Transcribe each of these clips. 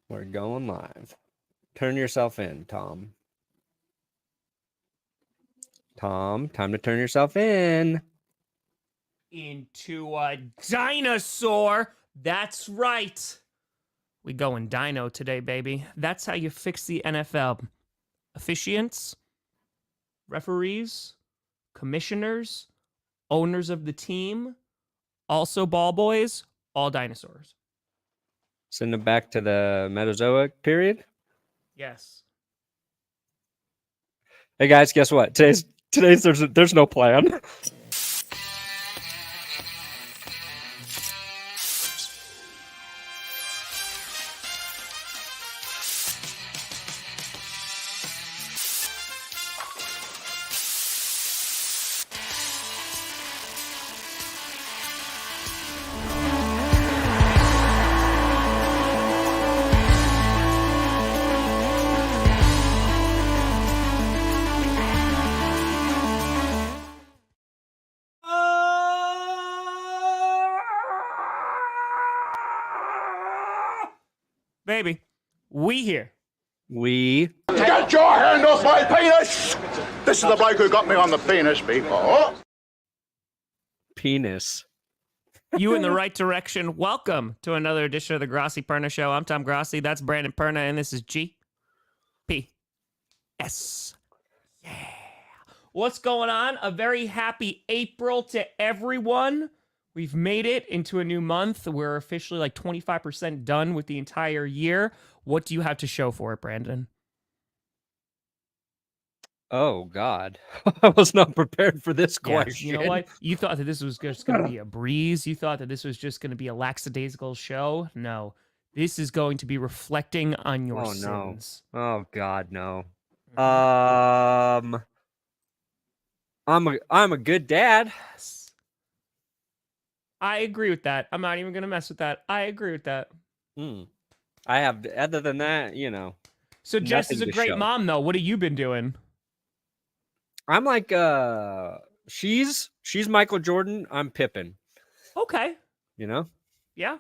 We're going live. Turn yourself in, Tom. Tom, time to turn yourself in. Into a dinosaur. That's right. We going dino today, baby. That's how you fix the NFL. Officiants, referees, commissioners, owners of the team, also ball boys, all dinosaurs. Send it back to the Mesozoic period. Yes. Hey guys, guess what? Today's there's no plan. Baby, we here. We Get your hand off my penis! This is the bloke who got me on the penis before. penis. You in the right direction. Welcome to another edition of the Grossi Perna Show. I'm Tom Grossi. That's Brandon Perna, and this is GPS. Yeah. What's going on? A very happy April to everyone. We've made it into a new month. We're officially like 25% done with the entire year. What do you have to show for it, Brandon? Oh God, I was not prepared for this question. You know what? You thought that this was just going to be a breeze. You thought that this was just going to be a lackadaisical show. No, this is going to be reflecting on your sins. No. Oh God, no. I'm a good dad. I agree with that. I'm not even going to mess with that. I agree with that. I have, other than that, you know. So Jess is a great mom, though. What have you been doing? I'm like, she's Michael Jordan. I'm Pippen. Okay. You know? Yeah.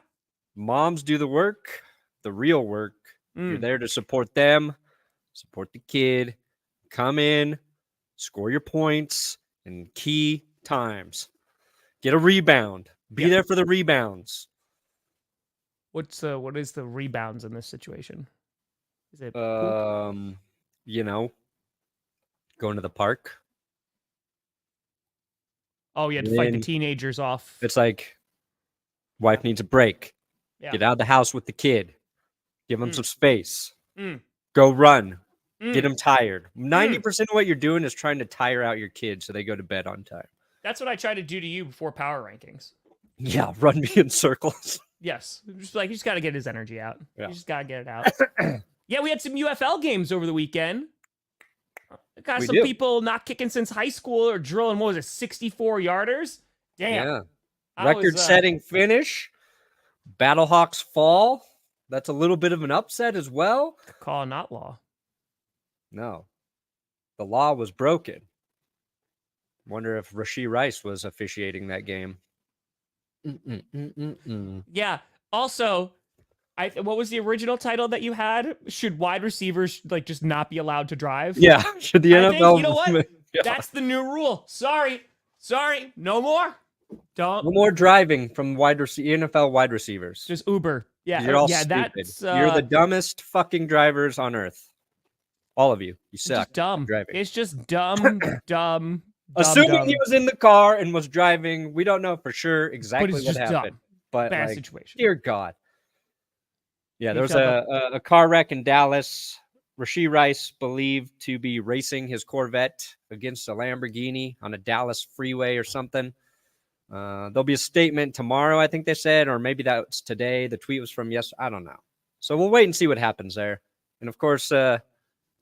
Moms do the work, the real work. You're there to support them, support the kid, come in, score your points in key times. Get a rebound. Be there for the rebounds. What is the rebounds in this situation? Is it you know, going to the park. Oh, you had to fight the teenagers off. It's like, wife needs a break. Yeah. Get out of the house with the kid. Give him some space. Go run. Get him tired. 90% of what you're doing is trying to tire out your kid so they go to bed on time. That's what I tried to do to you before power rankings. Yeah, run me in circles. Yes. Just like, you just got to get his energy out. Yeah. You just got to get it out. Yeah, we had some UFL games over the weekend. Got some people not kicking since high school or drilling, what was it, 64-yarders? Damn. Yeah. Record-setting finish. Battlehawks fall. That's a little bit of an upset as well. Call not law. No. The law was broken. Wonder if Rashee Rice was officiating that game. Yeah. Also, what was the original title that you had? Should wide receivers like just not be allowed to drive? Yeah. Should the NFL? You know what? Yeah. That's the new rule. Sorry. No more. No more driving from NFL wide receivers. Just Uber. Yeah. You're all stupid. You're the dumbest fucking drivers on earth. All of you. You suck. It's dumb. Driving. It's just dumb. Assuming he was in the car and was driving, we don't know for sure exactly what happened. Dumb. But bad situation. Dear God. Yeah, there was a car wreck in Dallas. Rashee Rice believed to be racing his Corvette against a Lamborghini on a Dallas freeway or something. There'll be a statement tomorrow, I think they said, or maybe that's today. The tweet was from yesterday. I don't know. So we'll wait and see what happens there. And of course,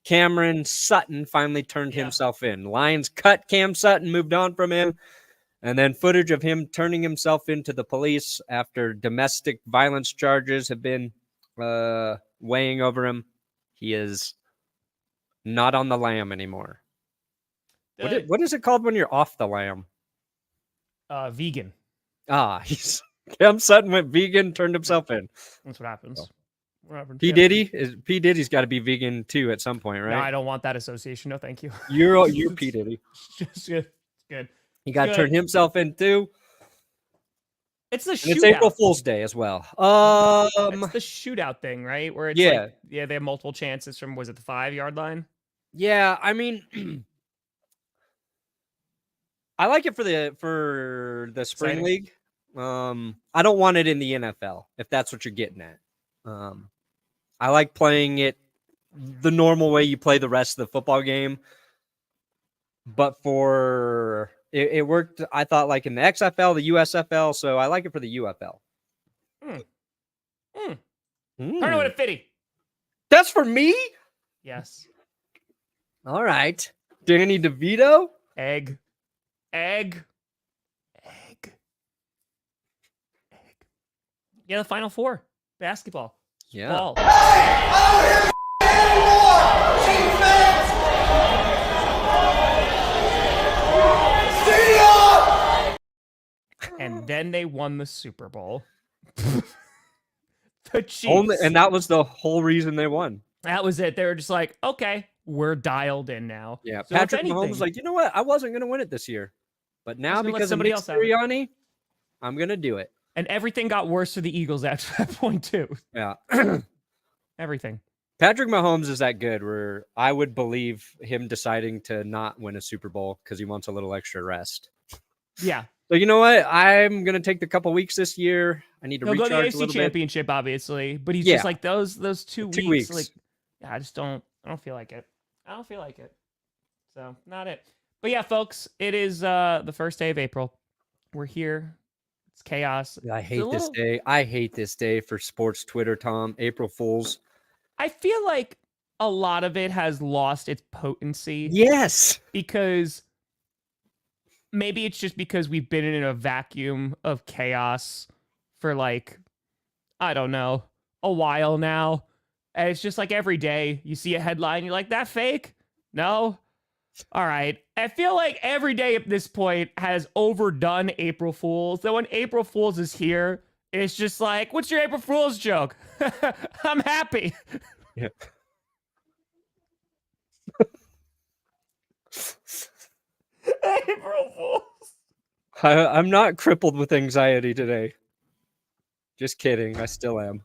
Cam Sutton finally turned himself in. Lions cut Cam Sutton, moved on from him. And then footage of him turning himself into the police after domestic violence charges have been weighing over him. He is not on the lam anymore. What is it called when you're off the lam? Vegan. Cam Sutton went vegan, turned himself in. That's what happens Whatever. P. Diddy's got to be vegan too at some point, right? No, I don't want that association. No, thank you. You're P. Diddy. Just good. He got to turn himself in too. It's the shootout. And it's April Fool's Day as well. It's the shootout thing, right? Where it's yeah, they have multiple chances from, was it the 5-yard line? Yeah, I mean, I like it for the spring league. I don't want it in the NFL, if that's what you're getting at. I like playing it the normal way you play the rest of the football game. But for it worked, I thought, like in the XFL, the USFL, so I like it for the UFL. Turn over to Fitty. That's for me? Yes. All right. Danny DeVito? Egg. Yeah, the Final Four. Basketball. Yeah. Ball. And then they won the Super Bowl. The Chiefs. And that was the whole reason they won. That was it. They were just like, okay, we're dialed in now. Yeah, So Patrick Mahomes was like, you know what? I wasn't going to win it this year. But now because of Nick Sirianni, I'm going to do it. And everything got worse for the Eagles after that point, too. Yeah. Everything. Patrick Mahomes is that good where I would believe him deciding to not win a Super Bowl because he wants a little extra rest. Yeah. So you know what? I'm going to take the couple weeks this year. I need to recharge a little bit. He'll go to the AFC Championship, obviously. But he's just like those 2 weeks. Like, yeah, I don't feel like it. I don't feel like it. So, not it. But yeah, folks, it is the first day of April. We're here. It's chaos. I hate this day. I hate this day for sports Twitter, Tom. April Fools. I feel like a lot of it has lost its potency. Yes. Because maybe it's just because we've been in a vacuum of chaos for like, I don't know, a while now. And it's just like every day you see a headline, you're like, that fake? No? All right. I feel like every day at this point has overdone April Fools. So when April Fools is here, it's just like, what's your April Fool's joke? I'm happy. Yeah. April Fools. I'm not crippled with anxiety today. Just kidding. I still am.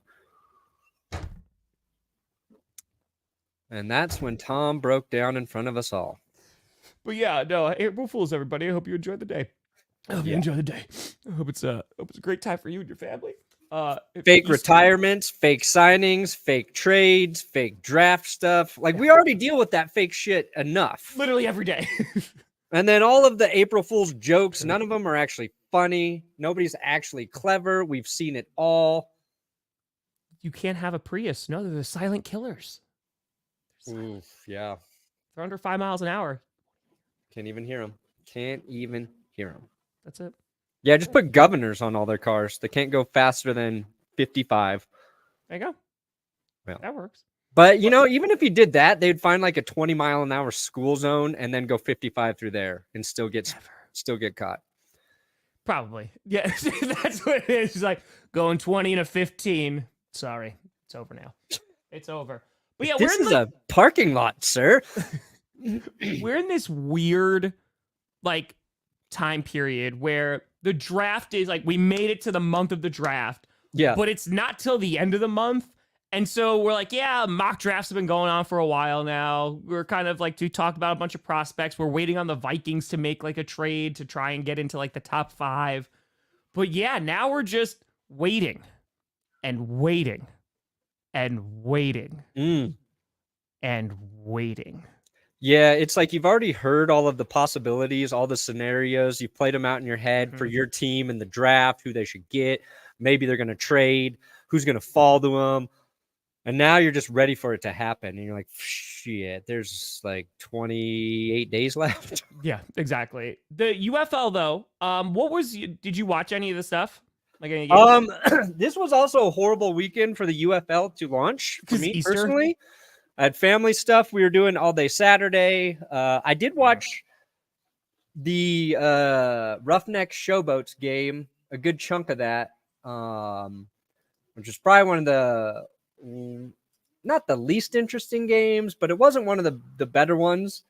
And that's when Tom broke down in front of us all. But yeah, no, April Fools, everybody. I hope you enjoyed the day. I hope you enjoy the day. I hope it's a great time for you and your family. Fake retirements, fake signings, fake trades, fake draft stuff. Like, we already deal with that fake shit enough. Literally every day. And then all of the April Fool's jokes, none of them are actually funny. Nobody's actually clever. We've seen it all. You can't have a Prius. No, they're the silent killers. Oof, yeah. They're under 5 miles an hour. Can't even hear them. Can't even hear them. That's it. Yeah, just put governors on all their cars. They can't go faster than 55. There you go. Well, that works. But, you know, even if you did that, they'd find like a 20-mile-an-hour school zone and then go 55 through there and still get caught. Probably. Yeah, that's what it is. It's like going 20 and a 15. Sorry, it's over now. It's over. But yeah, this is a parking lot, sir. We're in this weird, like, time period where the draft is like, we made it to the month of the draft. Yeah. But it's not till the end of the month. And so we're like, yeah, mock drafts have been going on for a while now. We're kind of like, to talk about a bunch of prospects. We're waiting on the Vikings to make like a trade to try and get into like the top 5. But yeah, now we're just waiting and waiting and waiting and waiting. Yeah, it's like you've already heard all of the possibilities, all the scenarios. You've played them out in your head for your team in the draft, who they should get. Maybe they're going to trade, who's going to fall to them. And now you're just ready for it to happen. And you're like, shit, there's like 28 days left. Yeah, exactly. The UFL, though, did you watch any of the stuff? Like any games? This was also a horrible weekend for the UFL to launch for me Easter? personally. I had family stuff we were doing all day Saturday. I did watch the Roughneck Showboats game, a good chunk of that, which is probably one of the not the least interesting games, but it wasn't one of the better ones.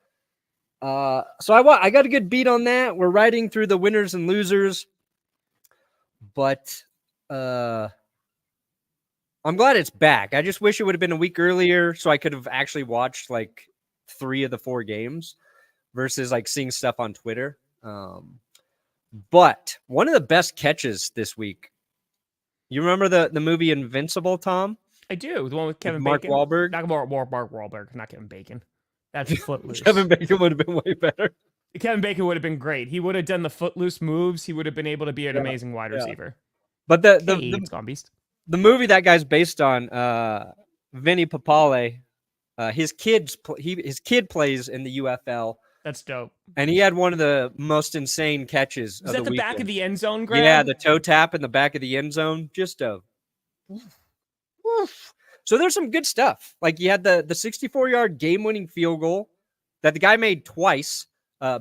So I got a good beat on that. We're riding through the winners and losers, but I'm glad it's back. I just wish it would have been a week earlier so I could have actually watched like 3 of the 4 games versus like seeing stuff on Twitter. But one of the best catches this week. You remember the movie Invincible, Tom? I do. The one with Kevin Mark Bacon. Wahlberg? Not Mark Wahlberg, not Kevin Bacon. That's Footloose. Kevin Bacon would have been way better. Kevin Bacon would have been great. He would have done the Footloose moves. He would have been able to be an amazing wide receiver. But It's Gone Beast. The movie that guy's based on, Vinny Papale, his kid plays in the UFL. That's dope. And he had one of the most insane catches. Is that the back of the end zone grab? Yeah, the toe tap in the back of the end zone. Just a. Woof. So there's some good stuff. Like you had the 64-yard game-winning field goal that the guy made twice.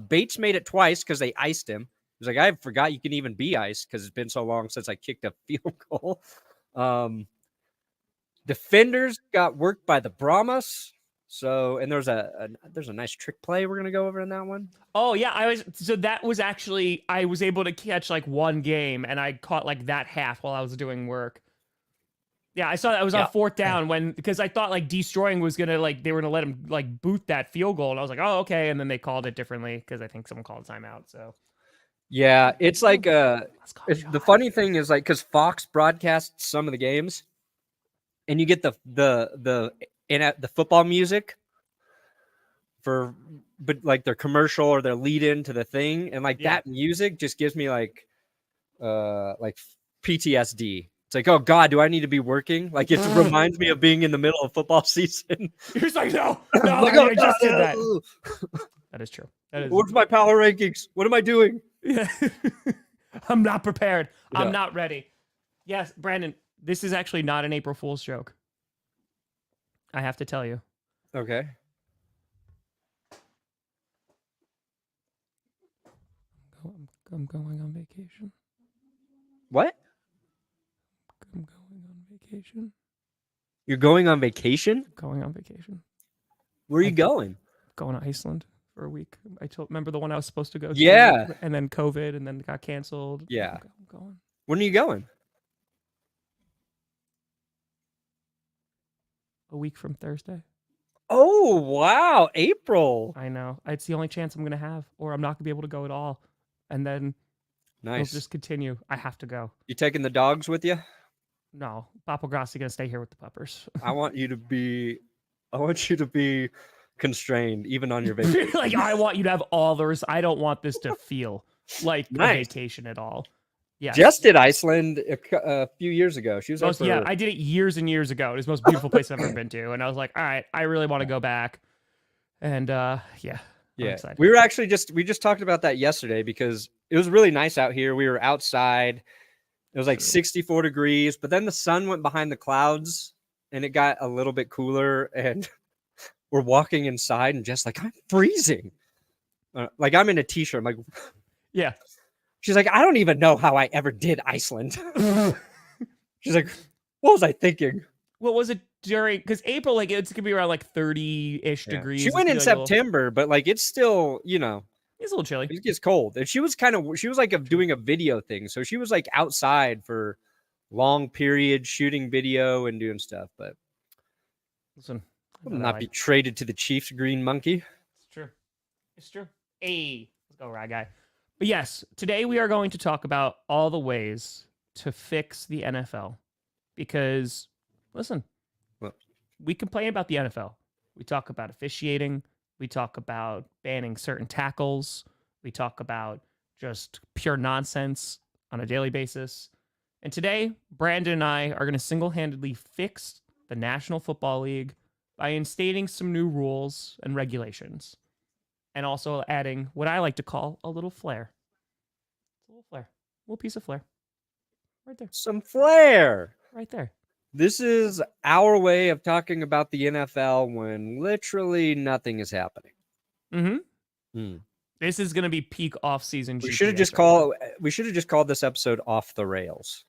Bates made it twice because they iced him. He's like, I forgot you can even be iced because it's been so long since I kicked a field goal. Defenders got worked by the Brahmas. So, and there's a nice trick play we're gonna go over in that one. Oh yeah, I was able to catch like one game, and I caught like that half while I was doing work. Yeah, I saw that. It was on 4th down because I thought like destroying was gonna they were gonna let him like boot that field goal, and I was like, oh okay, and then they called it differently because I think someone called a timeout. So yeah, it's like the funny thing is like because Fox broadcasts some of the games, and you get the football music but like their commercial or their lead into the thing, and like that music just gives me like PTSD. It's like, oh God, do I need to be working? Like it reminds me of being in the middle of football season. You're just like, no, like, I just did that. That is true. What's my power rankings? What am I doing? Yeah. I'm not prepared. Yeah. I'm not ready. Yes, Brandon, this is actually not an April Fool's joke. I have to tell you. Okay. I'm going on vacation. What? I'm going on vacation. You're going on vacation? Going on vacation. Where are you going? Going to Iceland for a week. Remember the one I was supposed to go to? Yeah. And then COVID, and then it got canceled. Yeah. I'm going. When are you going? A week from Thursday. Oh, wow. April. I know. It's the only chance I'm going to have, or I'm not going to be able to go at all. And then it'll just continue. I have to go. You taking the dogs with you? No. Papa Grossi going to stay here with the puppers. I want you to be constrained even on your vacation. Like, I want you to have all those. I don't want this to feel like a vacation at all. Yeah. Jess did Iceland a few years ago. She was yeah, I did it years and years ago. It was the most beautiful place I've ever been to. And I was like, all right, I really want to go back. And I'm excited. We just talked about that yesterday because it was really nice out here. We were outside. It was like 64 degrees, but then the sun went behind the clouds and it got a little bit cooler, and we're walking inside and just like, I'm freezing. Like I'm in a t-shirt. I'm like, yeah. She's like, I don't even know how I ever did Iceland. She's like, what was I thinking? What was it during? Because April, like it's gonna be around like 30-ish degrees. She went in September, but like it's still, it's a little chilly. It gets cold. And she was like doing a video thing. So she was like outside for long periods, shooting video and doing stuff. But listen, will not be traded to the Chiefs green monkey. It's true. Hey, let's go, Rye Guy. But yes, today we are going to talk about all the ways to fix the NFL. Because, listen, we complain about the NFL. We talk about officiating. We talk about banning certain tackles. We talk about just pure nonsense on a daily basis. And today, Brandon and I are going to single-handedly fix the National Football League by instating some new rules and regulations. And also adding what I like to call a little flair. A little piece of flair. Right there. Some flair. Right there. This is our way of talking about the NFL when literally nothing is happening. Mm-hmm. This is going to be peak off-season. We should have just called this episode Off the Rails.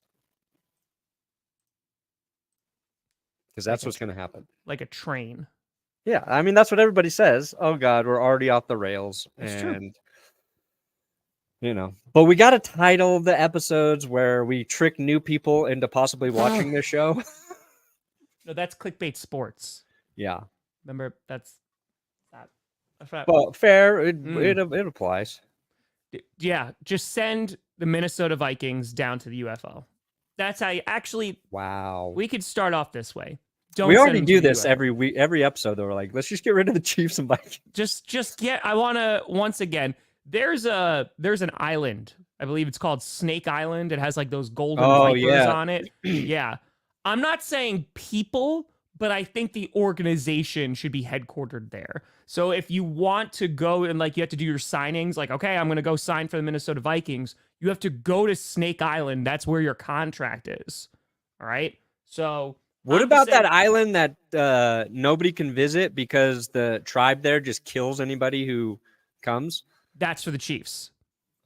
because that's what's going to happen. Like a train. Yeah, I mean, that's what everybody says. Oh, God, we're already off the rails. That's true. But we got to title the episodes where we trick new people into possibly watching this show. No, that's clickbait sports. Yeah. Remember, that's that. Well, fair. It applies. Yeah, just send the Minnesota Vikings down to the UFL. That's how you actually. Wow. We could start off this way. Don't We send already them do to the this UFL. every episode. Though we're like, let's just get rid of the Chiefs and Vikings. Just get. I want to once again. There's an island. I believe it's called Snake Island. It has like those golden vipers on it. Yeah. I'm not saying people, but I think the organization should be headquartered there. So if you want to go and like you have to do your signings, like, okay, I'm going to go sign for the Minnesota Vikings, you have to go to Snake Island. That's where your contract is. All right. So what about that island that nobody can visit because the tribe there just kills anybody who comes? That's for the Chiefs.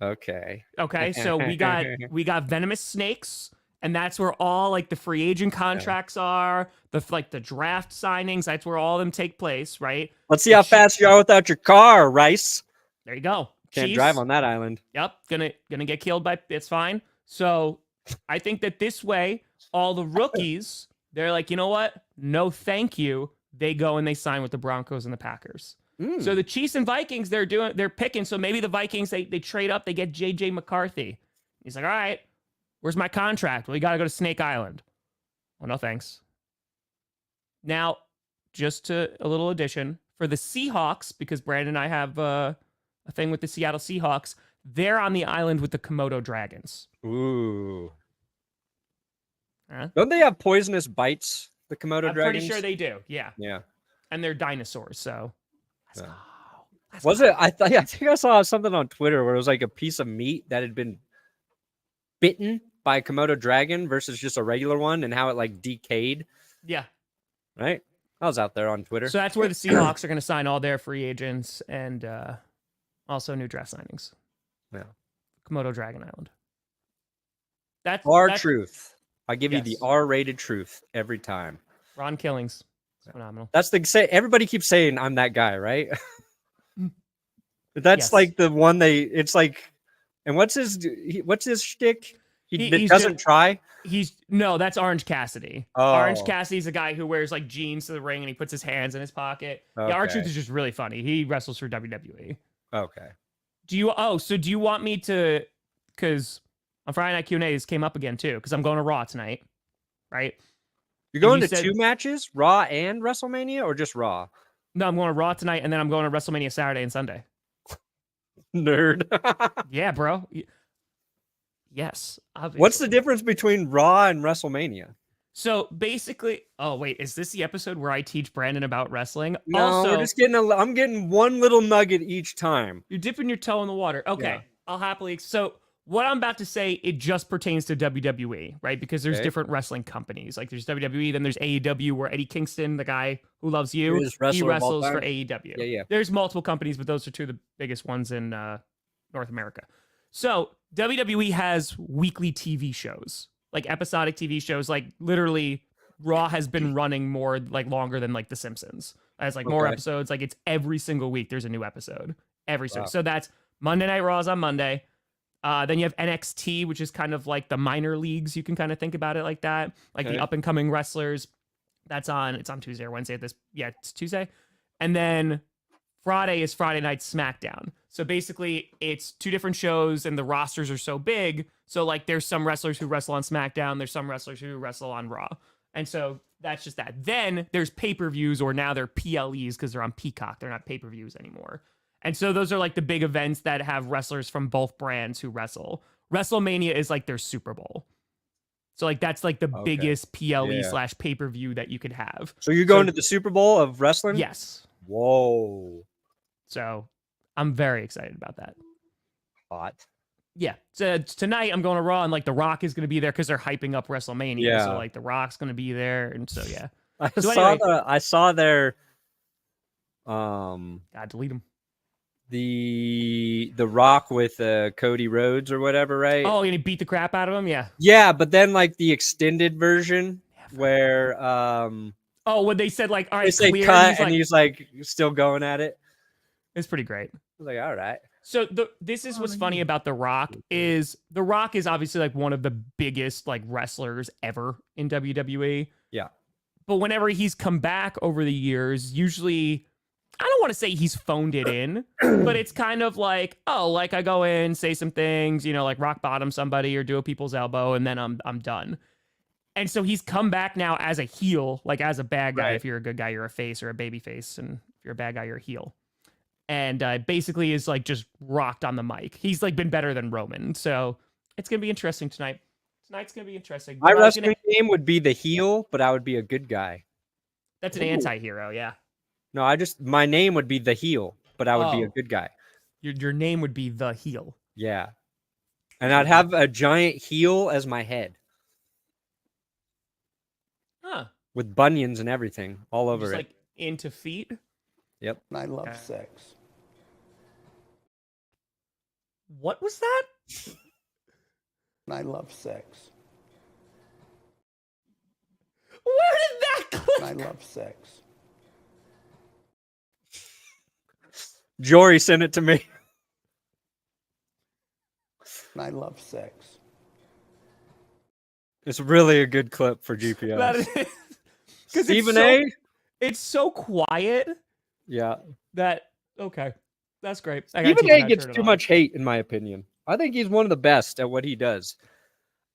Okay. Okay. So we got venomous snakes. And that's where all like the free agent contracts are, the draft signings. That's where all of them take place, right? Let's see how fast you are without your car, Rice. There you go. Can't drive on that island. Yep, gonna get killed by. It's fine. So I think that this way, all the rookies, they're like, you know what? No, thank you. They go and they sign with the Broncos and the Packers. So the Chiefs and Vikings, they're picking. So maybe the Vikings they trade up. They get JJ McCarthy. He's like, all right. Where's my contract? Well, you got to go to Snake Island. Well, no thanks. Now, just a little addition for the Seahawks, because Brandon and I have a thing with the Seattle Seahawks. They're on the island with the Komodo dragons. Ooh. Huh? Don't they have poisonous bites, the Komodo dragons? I'm pretty sure they do. Yeah. Yeah. And they're dinosaurs, so let's go. Was it? I think I saw something on Twitter where it was like a piece of meat that had been bitten by a Komodo dragon versus just a regular one, and how it like decayed. Yeah. Right. I was out there on Twitter. So that's where the Seahawks are going to sign all their free agents and also new draft signings. Yeah. Komodo Dragon Island. That's truth. I give you the R-rated truth every time. Ron Killings. It's phenomenal. That's everybody keeps saying I'm that guy, right? That's like the one it's like, and what's his shtick? He doesn't try. That's Orange Cassidy. Oh. Orange Cassidy's a guy who wears like jeans to the ring and he puts his hands in his pocket. Okay. Yeah, R-Truth is just really funny. He wrestles for WWE. Okay. Do you want me to, because on Friday Night Q&A this came up again too, because I'm going to Raw tonight, right? You're going to 2 matches, Raw and WrestleMania, or just Raw? No, I'm going to Raw tonight, and then I'm going to WrestleMania Saturday and Sunday. Nerd. Yeah, bro. Yes. Obviously. What's the difference between Raw and WrestleMania? So basically, oh wait, is this the episode where I teach Brandon about wrestling? No, also, we're just I'm getting one little nugget each time. You're dipping your toe in the water. Okay, Yeah. I'll happily. So what I'm about to say, it just pertains to WWE, right? Because there's different wrestling companies. Like there's WWE, then there's AEW, where Eddie Kingston, the guy who loves you, he wrestles for AEW. Yeah. There's multiple companies, but those are two of the biggest ones in North America. So WWE has weekly TV shows, like episodic TV shows. Like literally, Raw has been running more like longer than like The Simpsons. Has like more episodes. Like it's every single week there's a new episode. So that's Monday Night Raw is on Monday. Then you have NXT, which is kind of like the minor leagues. You can kind of think about it like that, like the up and coming wrestlers. It's on Tuesday or Wednesday. It's Tuesday, and then Friday is Friday Night SmackDown. So basically, it's 2 different shows, and the rosters are so big. So like, there's some wrestlers who wrestle on SmackDown. There's some wrestlers who wrestle on Raw, and so that's just that. Then there's pay-per-views, or now they're PLEs because they're on Peacock. They're not pay-per-views anymore. And so those are like the big events that have wrestlers from both brands who wrestle. WrestleMania is like their Super Bowl. So like that's like the biggest PLE / pay-per-view that you could have. So you're going to the Super Bowl of wrestling? Yes. Whoa. So I'm very excited about that. Hot. Yeah. So tonight I'm going to Raw, and like The Rock is going to be there because they're hyping up WrestleMania. Yeah. So like The Rock's going to be there. And so, yeah. I saw their God, delete them. The Rock with Cody Rhodes or whatever, right? Oh, and he beat the crap out of him? Yeah. Yeah, but then like the extended version, Yeah. where Oh, when they said like, all they right, say clear, cut, and and he's like still going at it. it's pretty great. I was like, all right. So this is what's funny about The Rock is The Rock is obviously like one of the biggest like wrestlers ever in WWE. Yeah. But whenever he's come back over the years, usually I don't want to say he's phoned it in, but it's kind of like, oh, like I go in, say some things, like rock bottom somebody or do a people's elbow, and then I'm done. And so he's come back now as a heel, like as a bad guy. Right. If you're a good guy, you're a face, or a baby face, and if you're a bad guy, you're a heel. And basically is like just rocked on the mic. He's like been better than Roman, so it's gonna be interesting tonight. Tonight's gonna be interesting. My wrestling name would be the heel, but I would be a good guy. That's an anti-hero, yeah. No, my name would be the heel, but I would be a good guy. Your name would be the heel. Yeah. And I'd have a giant heel as my head. Huh. With bunions and everything all over Just it. like into feet. Yep. I love sex. What was that? I love sex. Where did that click? I love sex. Jory sent it to me. I love sex. It's really a good clip for GPS. That is, Stephen A. It's so quiet. Yeah. Okay. That's great. Stephen A gets too much hate, in my opinion. I think he's one of the best at what he does.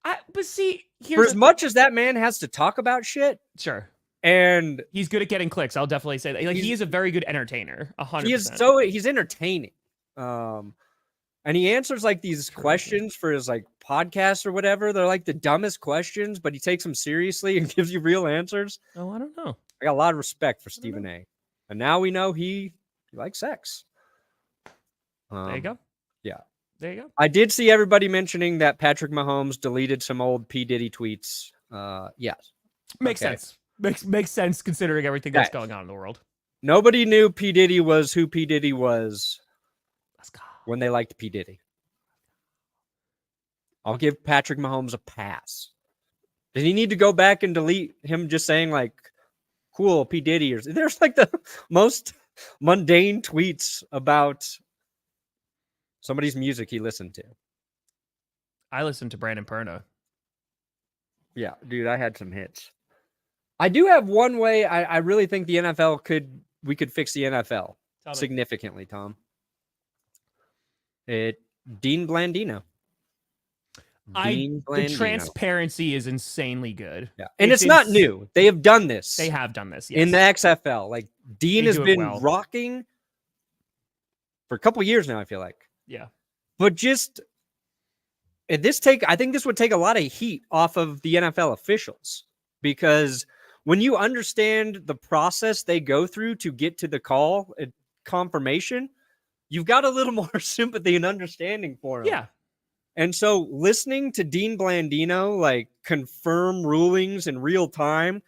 But see, for as much as that man has to talk about shit, sure, and he's good at getting clicks. I'll definitely say that. Like, he is a very good entertainer. 100%. He's entertaining. And he answers like these questions for his like podcast or whatever. They're like the dumbest questions, but he takes them seriously and gives you real answers. Oh, I don't know. I got a lot of respect for Stephen A. And now we know he likes sex. There you go. Yeah. There you go. I did see everybody mentioning that Patrick Mahomes deleted some old P. Diddy tweets. Yes. Makes sense. Makes sense considering everything that's going on in the world. Nobody knew P. Diddy was who P. Diddy was Let's go. when they liked P. Diddy. I'll give Patrick Mahomes a pass. Did he need to go back and delete him just saying like, cool, P. Diddy? Or there's like the most mundane tweets about somebody's music he listened to. I listened to Brandon Perna. Yeah, dude, I had some hits. I do have one way I really think the NFL we could fix the NFL significantly, Tom. Dean Blandino. The transparency is insanely good. Yeah. And it's not new. They have done this. They have done this, yes. In the XFL. Like Dean has been rocking for a couple years now, I feel like. Yeah. But just I think this would take a lot of heat off of the NFL officials, because when you understand the process they go through to get to the call and confirmation, you've got a little more sympathy and understanding for them. Yeah. And so listening to Dean Blandino like confirm rulings in real time,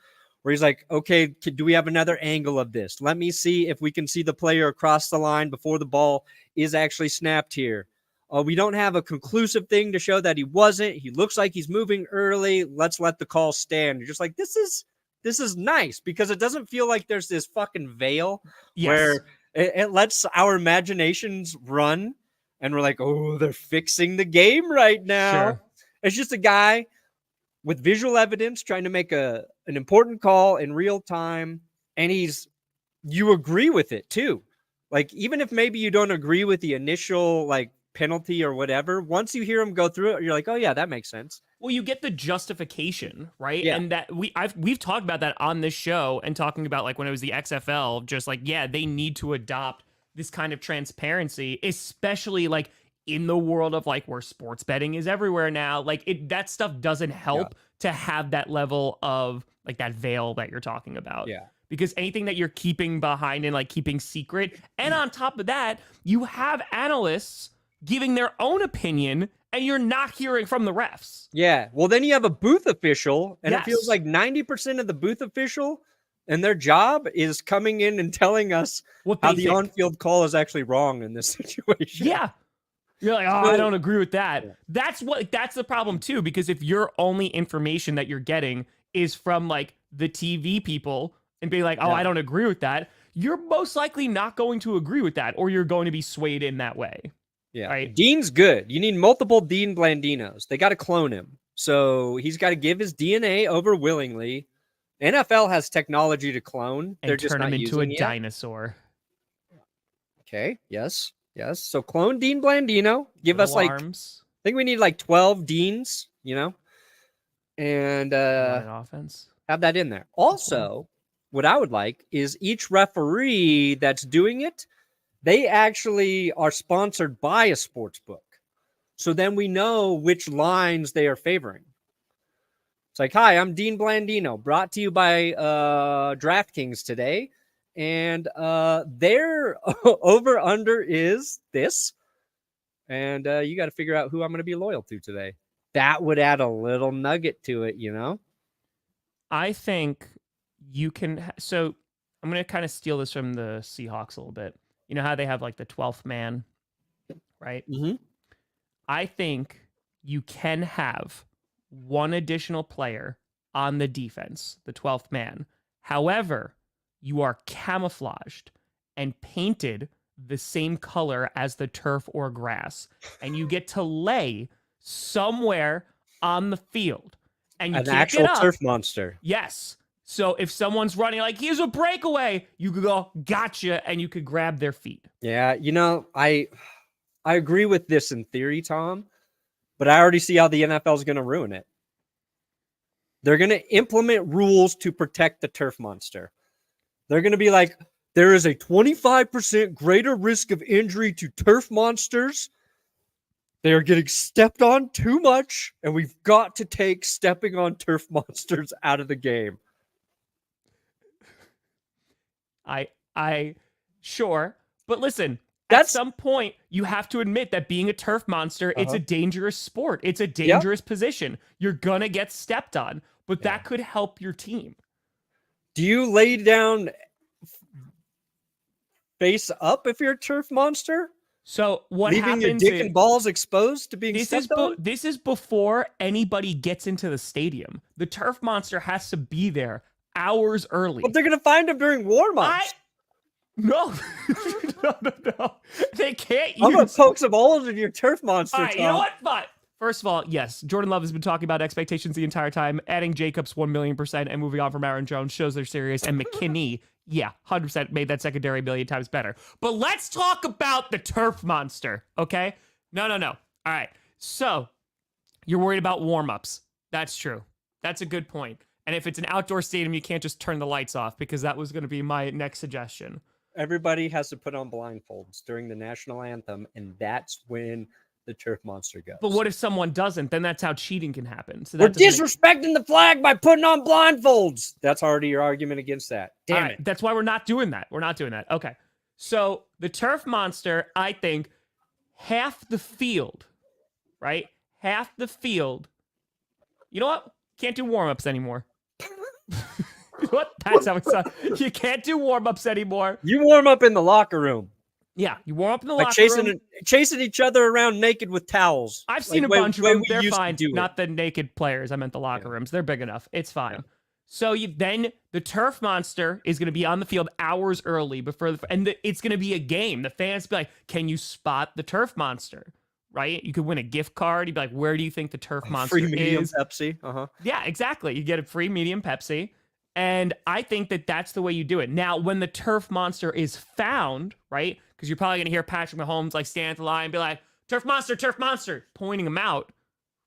where he's like, okay, do we have another angle of this? Let me see if we can see the player across the line before the ball is actually snapped here. We don't have a conclusive thing to show that he wasn't. He looks like he's moving early. Let's let the call stand. You're just like, this is nice, because it doesn't feel like there's this fucking veil where it lets our imaginations run. And we're like, oh, they're fixing the game right now. Sure. It's just a guy with visual evidence trying to make an important call in real time. And you agree with it too. Like, even if maybe you don't agree with the initial like penalty or whatever, once you hear him go through it, you're like, oh yeah, that makes sense. Well, you get the justification, right? Yeah. And that we've talked about that on this show, and talking about like when it was the XFL, just like, yeah, they need to adopt this kind of transparency, especially like in the world of like where sports betting is everywhere now. Like that stuff doesn't help to have that level of like that veil that you're talking about. Yeah. Because anything that you're keeping behind and like keeping secret, and on top of that, you have analysts giving their own opinion, and you're not hearing from the refs. Yeah. Well, then you have a booth official, and it feels like 90% of the booth official and their job is coming in and telling us how the on-field call is actually wrong in this situation. Yeah. You're like, oh, I don't agree with that. Yeah. That's the problem too, because if your only information that you're getting is from like the TV people and be like, oh, Yeah. I don't agree with that, you're most likely not going to agree with that, or you're going to be swayed in that way. Yeah. Right? Dean's good. You need multiple Dean Blandinos. They got to clone him. So he's got to give his DNA over willingly. NFL has technology to clone. And They're just turn not him into a using it yet. dinosaur. Okay. Yes. Yes. So clone Dean Blandino. Give us Little like, arms, I think we need like 12 Deans, and line offense. have that in there. Also, what I would like is each referee that's doing it, they actually are sponsored by a sports book. So then we know which lines they are favoring. It's like, hi, I'm Dean Blandino, brought to you by DraftKings today. And their over under is this. And you got to figure out who I'm going to be loyal to today. That would add a little nugget to it, I think you can. So I'm going to kind of steal this from the Seahawks a little bit. You know how they have like the 12th man, right? Mm-hmm. I think you can have one additional player on the defense, the 12th man. However, you are camouflaged and painted the same color as the turf or grass, and you get to lay somewhere on the field. And you An can't actual get up. turf monster. Yes. So if someone's running like, here's a breakaway, you could go, gotcha, and you could grab their feet. Yeah, I agree with this in theory, Tom, but I already see how the NFL is going to ruin it. They're going to implement rules to protect the turf monster. They're going to be like, there is a 25% greater risk of injury to turf monsters. They are getting stepped on too much, and we've got to take stepping on turf monsters out of the game. Sure. But listen, at That's some point, you have to admit that being a turf monster, it's a dangerous sport. It's a Yep. dangerous position. You're going to get stepped on, but Yeah. that could help your team. Do you lay down face up if you're a turf monster? So what Leaving your happens dick is, and balls exposed to being this stepped on? this is before anybody gets into the stadium. The turf monster has to be there hours early. But they're going to find him during warm-ups. No. No. They can't I'm going use... to poke some holes in your turf monster, All right, Tom. you know what? But first of all, yes, Jordan Love has been talking about expectations the entire time. Adding Jacobs 1,000,000% and moving on from Aaron Jones shows they're serious. And McKinney, yeah, 100% made that secondary a million times better. But let's talk about the turf monster, okay? No. All right. So you're worried about warm-ups. That's true. That's a good point. And if it's an outdoor stadium, you can't just turn the lights off, because that was going to be my next suggestion. Everybody has to put on blindfolds during the national anthem, and that's when the turf monster goes. But what if someone doesn't? Then that's how cheating can happen. So We're that doesn't disrespecting the flag by putting on blindfolds. That's already your argument against that. All Damn right, it. that's why we're not doing that. We're not doing that. Okay. So the turf monster, I think, half the field, right? Half the field. You know what? Can't do warm-ups anymore. You know what? That's how it's done. You can't do warm-ups anymore. You warm up in the locker room. Yeah, you warm up in the Like locker room. chasing each other around naked with towels. I've seen Like a bunch of way them. we They're used to fine. do it. Not the naked players. I meant the locker rooms. They're big enough. It's fine. Yeah. So then the turf monster is going to be on the field hours early it's going to be a game. The fans be like, "Can you spot the turf monster?" Right? You could win a gift card. You'd be like, "Where do you think the turf monster Free medium is?" Pepsi. Uh-huh. Yeah, exactly. You get a free medium Pepsi. And I think that that's the way you do it. Now, when the turf monster is found, right? Because you're probably going to hear Patrick Mahomes like stand at the line and be like, turf monster, pointing him out,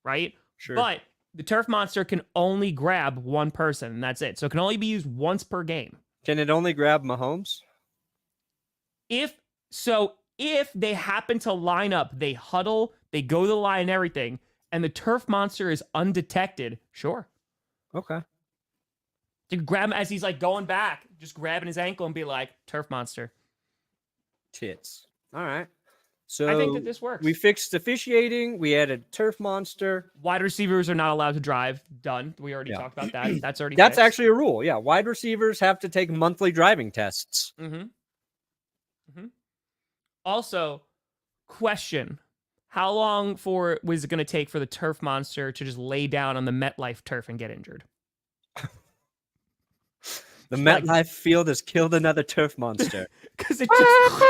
right? Sure. But the turf monster can only grab one person, and that's it. So it can only be used once per game. Can it only grab Mahomes? If they happen to line up, they huddle, they go to the line and everything, and the turf monster is undetected, sure. Okay. To grab him as he's like going back, just grabbing his ankle and be like, turf monster. Tits. All right. So I think that this works. We fixed officiating. We added turf monster. Wide receivers are not allowed to drive. Done. We already talked about that. That's already That's fixed. actually a rule. Yeah. Wide receivers have to take monthly driving tests. Also, question. How long was it going to take for the turf monster to just lay down on the MetLife turf and get injured? The Like- MetLife Field has killed another turf monster. Because it just.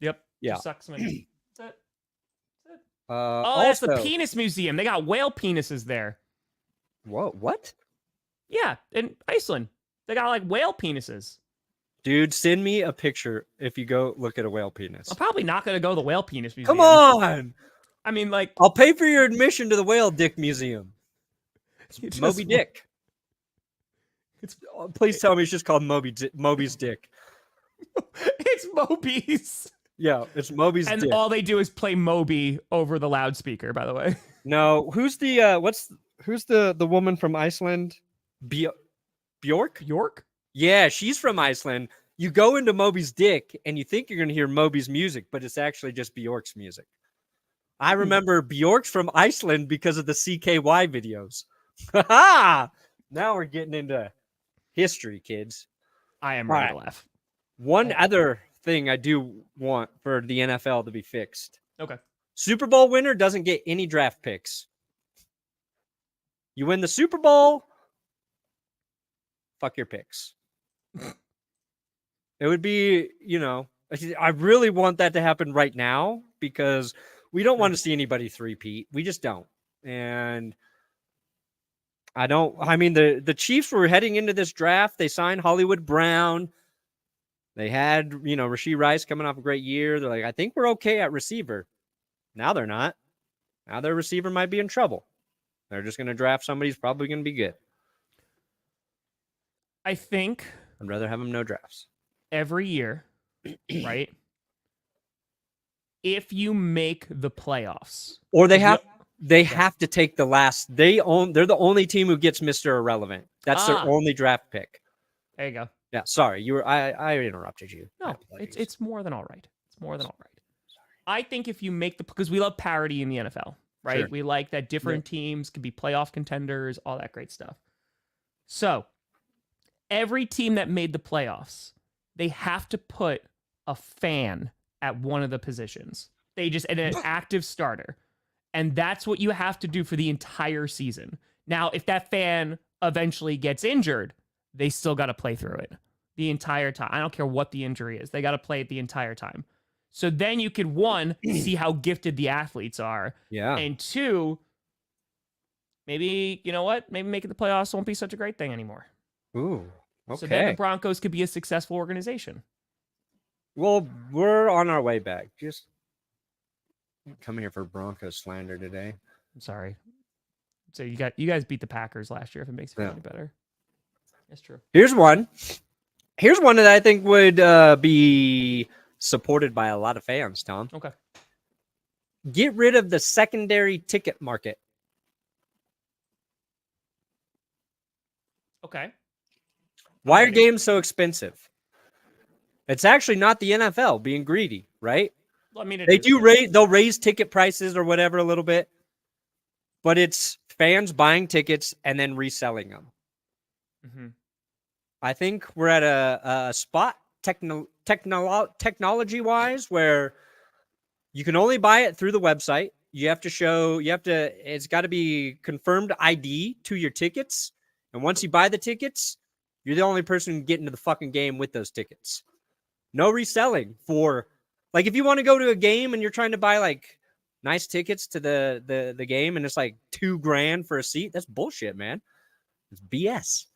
Yep. Yeah. Just sucks them in. That's it. Oh, Oh, that's the penis museum. They got whale penises there. Whoa, what? Yeah, in Iceland. They got like whale penises. Dude, send me a picture if you go look at a whale penis. I'm probably not going to go to the whale penis museum. Come on! I mean, like. I'll pay for your admission to the whale dick museum. It's just- Moby Dick. Please tell me it's just called Moby's dick. It's Moby's. Yeah, it's Moby's And dick. all they do is play Moby over the loudspeaker, by the way. No, who's the woman from Iceland? Bjork? York? Yeah, she's from Iceland. You go into Moby's dick and you think you're going to hear Moby's music, but it's actually just Bjork's music. I remember Bjork's from Iceland because of the CKY videos. Ha! Now we're getting into history, kids. I am All ready to right. laugh. One other thing I do want for the NFL to be fixed. Okay. Super Bowl winner doesn't get any draft picks. You win the Super Bowl, fuck your picks. It would be, I really want that to happen right now because we don't want to see anybody three-peat. We just don't. And the Chiefs were heading into this draft. They signed Hollywood Brown. They had, Rashee Rice coming off a great year. They're like, I think we're okay at receiver. Now they're not. Now their receiver might be in trouble. They're just going to draft somebody who's probably going to be good. I think I'd rather have them no drafts. every year, right? If you make the playoffs, Or they have to take the last. They're the only team who gets Mr. Irrelevant. That's their only draft pick. there you go. Yeah, sorry. I interrupted you. No, it's more than all right. It's more than all right. I think if you make because we love parity in the NFL, right? Sure. We like that different teams can be playoff contenders, all that great stuff. So every team that made the playoffs, they have to put a fan at one of the positions. They just an active starter. And that's what you have to do for the entire season. Now, if that fan eventually gets injured, they still got to play through it the entire time. I don't care what the injury is. They got to play it the entire time. So then you could, one, see how gifted the athletes are. Yeah. And two, maybe, you know what? Maybe making the playoffs won't be such a great thing anymore. Ooh, okay. So then the Broncos could be a successful organization. Well, we're on our way back. Just come here for Broncos slander today. I'm sorry. So you guys beat the Packers last year, if it makes you feel any better. That's true. Here's one that I think would be supported by a lot of fans, Tom. Okay. Get rid of the secondary ticket market. Okay. Why are games so expensive? It's actually not the NFL being greedy, right? Well, I mean, they'll raise ticket prices or whatever a little bit, but it's fans buying tickets and then reselling them. Mm-hmm. I think we're at a spot technology-wise where you can only buy it through the website. It's got to be confirmed ID to your tickets. And once you buy the tickets, you're the only person who can get into the fucking game with those tickets. No reselling for, like, if you want to go to a game and you're trying to buy like nice tickets to the game and it's like $2,000 for a seat, that's bullshit, man. It's BS.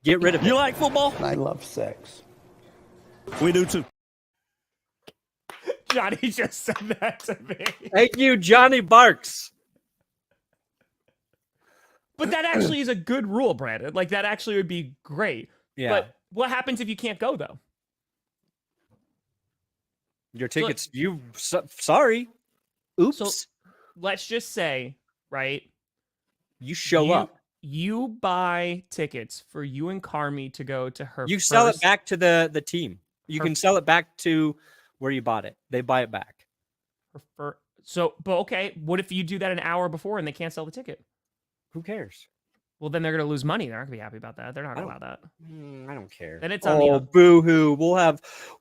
Get rid of it. You like football? I love sex. We do too. Johnny just said that to me. Thank you, Johnny Barks. But that actually is a good rule, Brandon. Like, that actually would be great. Yeah. But what happens if you can't go, though? Your tickets, sorry. Oops. So let's just say, right? You show up. You buy tickets for you and Carmi to go to her. You sell it back to the team. You can sell it back to where you bought it. They buy it back. But okay, what if you do that an hour before and they can't sell the ticket? Who cares? Well, then they're going to lose money. They're not going to be happy about that. They're not going to allow that. I don't care. Then it's on the boo-hoo.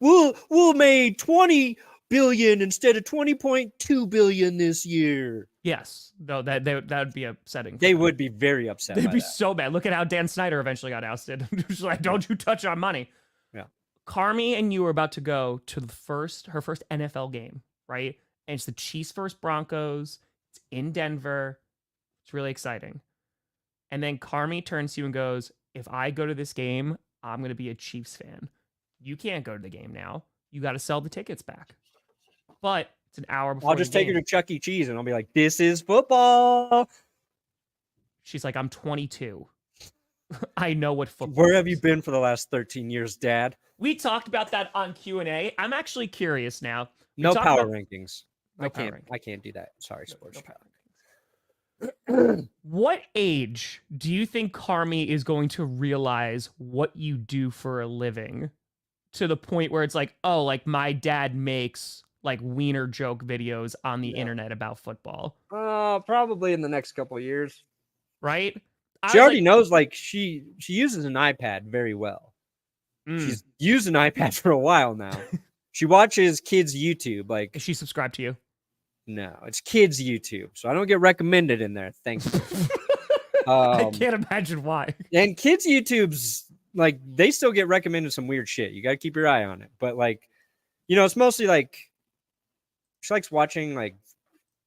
We'll make 20 billion instead of 20.2 billion this year. Yes, though that would be upsetting. They would be very upset. They'd by be that. so bad. Look at how Dan Snyder eventually got ousted. Just like, don't you touch our money. Yeah. Carmi and you are about to go to her first NFL game, right? And it's the Chiefs versus Broncos. It's in Denver. It's really exciting. And then Carmi turns to you and goes, if I go to this game, I'm going to be a Chiefs fan. You can't go to the game now. You got to sell the tickets back. But it's an hour before I'll just take her to Chuck E. Cheese and I'll be like, this is football. She's like, I'm 22. I know what football Where have you been for the last 13 years, Dad? We talked about that on Q&A. I'm actually curious now. No power rankings. I can't do that. Sorry, sports. What age do you think Carmi is going to realize what you do for a living to the point where it's like, oh, like my dad makes like wiener joke videos on the internet about football? Probably in the next couple of years. Right? She already knows, like, she uses an iPad very well. She's used an iPad for a while now. She watches kids' YouTube. Like, is she subscribed to you? No, it's kids' YouTube, so I don't get recommended in there. Thank you. I can't imagine why. And kids' YouTube's like they still get recommended some weird shit. You got to keep your eye on it. But like, it's mostly like she likes watching like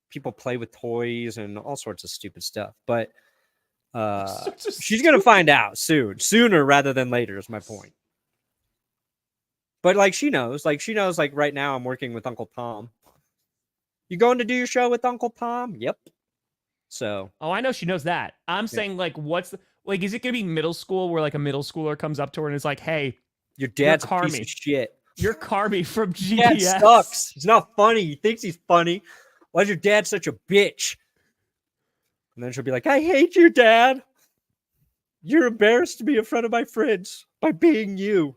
people play with toys and all sorts of stupid stuff. But she's gonna find out sooner rather than later. Is my point. But like she knows like right now I'm working with Uncle Tom. You going to do your show with Uncle Tom? Yep. So. Oh, I know she knows that. I'm saying like, is it gonna be middle school where like a middle schooler comes up to her and is like, "Hey, your dad's a piece of shit. You're Carmi from GPS. Dad sucks. He's not funny. He thinks he's funny. Why's your dad such a bitch?" And then she'll be like, "I hate your dad. You're embarrassed to be in front of my friends by being you."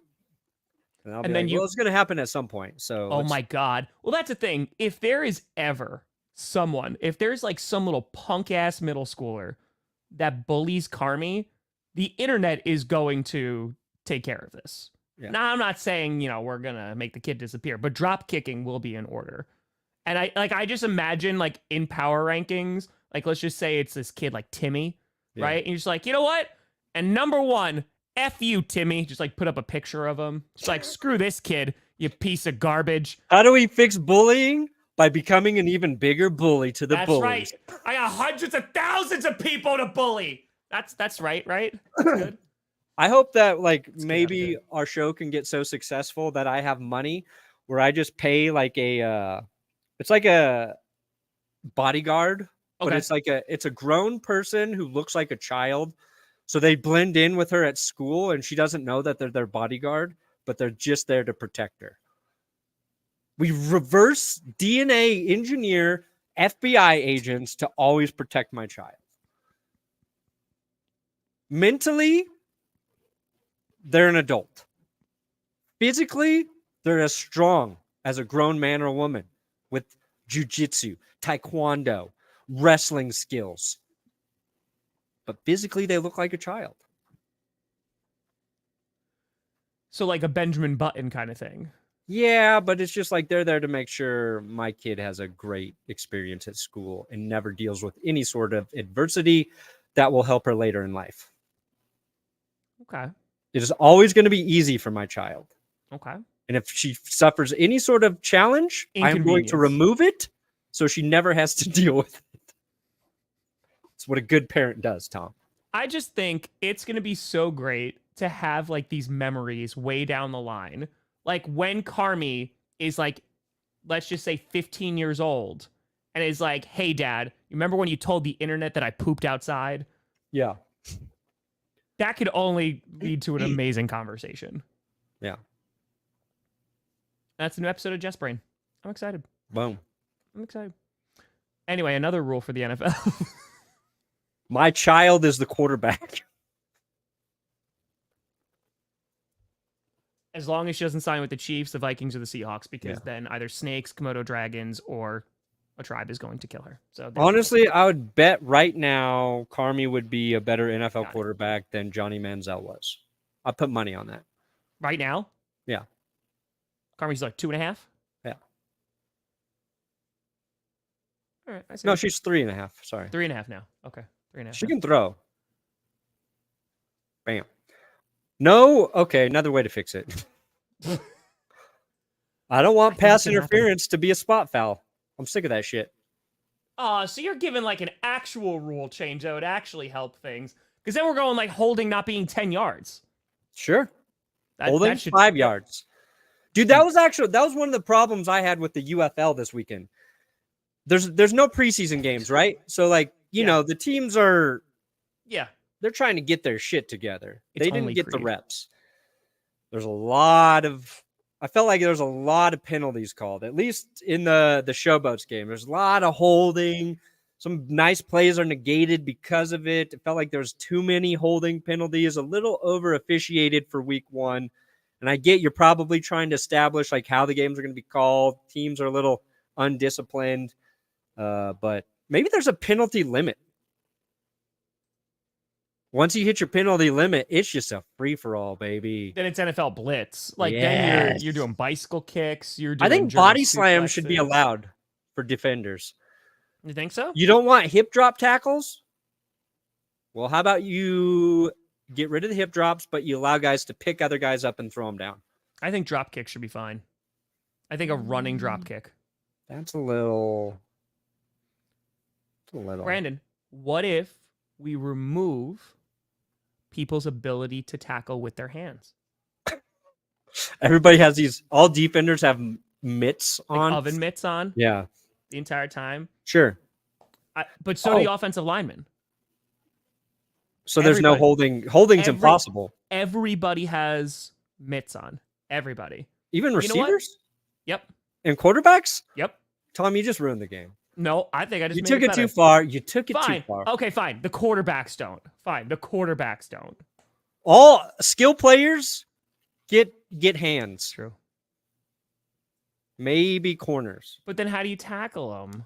And I'll be like, well, it's going to happen at some point. So, oh my God. Well, that's the thing. If there is ever if there's like some little punk ass middle schooler that bullies Carmi, the internet is going to take care of this. Yeah. Now, I'm not saying, we're going to make the kid disappear, but drop kicking will be in order. And I just imagine like in power rankings, like, let's just say it's this kid like Timmy, right? And you're just like, you know what? And number one, F you, Timmy. Just like put up a picture of him. Just like, screw this kid, you piece of garbage. How do we fix bullying? By becoming an even bigger bully to the bullies. That's right. I got hundreds of thousands of people to bully. That's right? Good. I hope that maybe our show can get so successful that I have money where I just pay like it's like a bodyguard, but it's a grown person who looks like a child. So they blend in with her at school, and she doesn't know that they're their bodyguard, but they're just there to protect her. We reverse DNA engineer FBI agents to always protect my child. Mentally, they're an adult. Physically, they're as strong as a grown man or woman with jiu-jitsu, taekwondo, wrestling skills. But physically, they look like a child. So like a Benjamin Button kind of thing. Yeah, but it's just like they're there to make sure my kid has a great experience at school and never deals with any sort of adversity that will help her later in life. Okay. It is always going to be easy for my child. Okay. And if she suffers any sort of challenge, I'm going to remove it so she never has to deal with it. It's what a good parent does, Tom. I just think it's going to be so great to have like these memories way down the line. Like when Carmi is like, let's just say 15 years old and is like, "Hey, Dad, you remember when you told the internet that I pooped outside?" Yeah. That could only lead to an amazing conversation. Yeah. That's a new episode of Just Brain. I'm excited. Boom. I'm excited. Anyway, another rule for the NFL. My child is the quarterback. As long as she doesn't sign with the Chiefs, the Vikings, or the Seahawks, because then either snakes, Komodo dragons, or a tribe is going to kill her. So honestly, I would bet right now Carmi would be a better NFL quarterback than Johnny Manziel was. I put money on that. Right now? Yeah. Carmi's like 2.5? Yeah. All right. I see. No, she's 3.5. Sorry. 3.5 now. Okay. 3.5. She can throw. Bam. No. Okay. Another way to fix it. I don't want I think it pass can happen. interference to be a spot foul. I'm sick of that shit. Oh, so you're giving like an actual rule change that would actually help things. Because then we're going like holding not being 10 yards. Sure. That Holding should, 5 yards. Dude, that was one of the problems I had with the UFL this weekend. There's no preseason games, right? So like, you know, the teams are they're trying to get their shit together. They didn't get the reps. I felt like there's a lot of penalties called, at least in the Showboats game. There's a lot of holding. Some nice plays are negated because of it. It felt like there's too many holding penalties, a little over officiated for week 1. And I get you're probably trying to establish like how the games are going to be called. Teams are a little undisciplined, but maybe there's a penalty limit. Once you hit your penalty limit, it's just a free-for-all, baby. Then it's NFL blitz. Like then you're doing bicycle kicks. You're doing I think German body slams should be suplexes. allowed for defenders. You think so? You don't want hip drop tackles? Well, how about you get rid of the hip drops, but you allow guys to pick other guys up and throw them down? I think drop kick should be fine. I think a running drop kick. That's a little. Brandon, what if we remove people's ability to tackle with their hands? Everybody has these. All defenders have mitts Like on. oven mitts on Yeah. the entire time. Sure. But so do the offensive linemen. So there's no holding. Holding's impossible. Everybody has mitts on. Everybody. Even You know what? receivers? Yep. And quarterbacks? Yep. Tom, you just ruined the game. No, I think I just You made took it better. too far. You took it Fine. too far. Okay, fine. The quarterbacks don't. Fine. The quarterbacks don't. All skill players get hands. True. Maybe corners. But then how do you tackle them?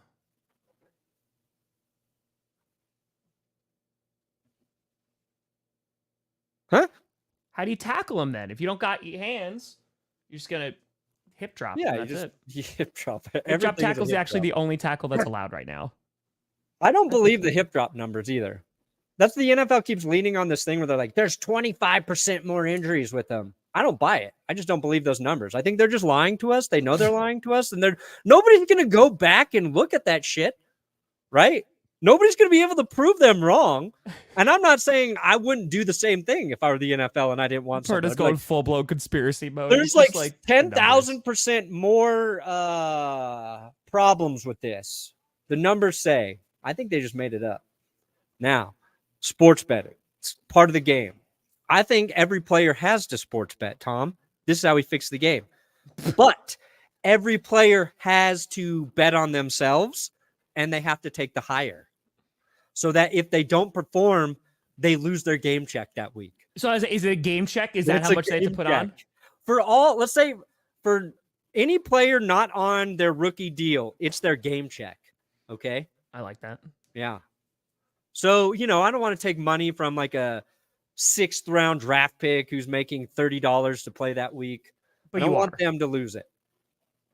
Huh? How do you tackle them then? If you don't got your hands, you're just going to hip drop. Yeah, and that's it. you hip drop. Hip drop Everything tackle is is a hip actually drop. the only tackle that's allowed right now. I don't believe the hip drop numbers either. That's the NFL keeps leaning on this thing where they're like, there's 25% more injuries with them. I don't buy it. I just don't believe those numbers. I think they're just lying to us. They know they're lying to us, and nobody's going to go back and look at that shit, right? Nobody's going to be able to prove them wrong. And I'm not saying I wouldn't do the same thing if I were the NFL and I didn't want something. Perna's going full-blown conspiracy mode. There's He's just like 10,000% more problems with this. The numbers say. I think they just made it up. Now, sports betting. It's part of the game. I think every player has to sports bet, Tom. This is how we fix the game. But every player has to bet on themselves, and they have to take the higher. So that if they don't perform, they lose their game check that week. So is it a game check? Is that how much they have to put on? For all, let's say, for any player not on their rookie deal, it's their game check. Okay? I like that. Yeah. So, I don't want to take money from like a 6th round draft pick who's making $30 to play that week. But I don't want them to lose it.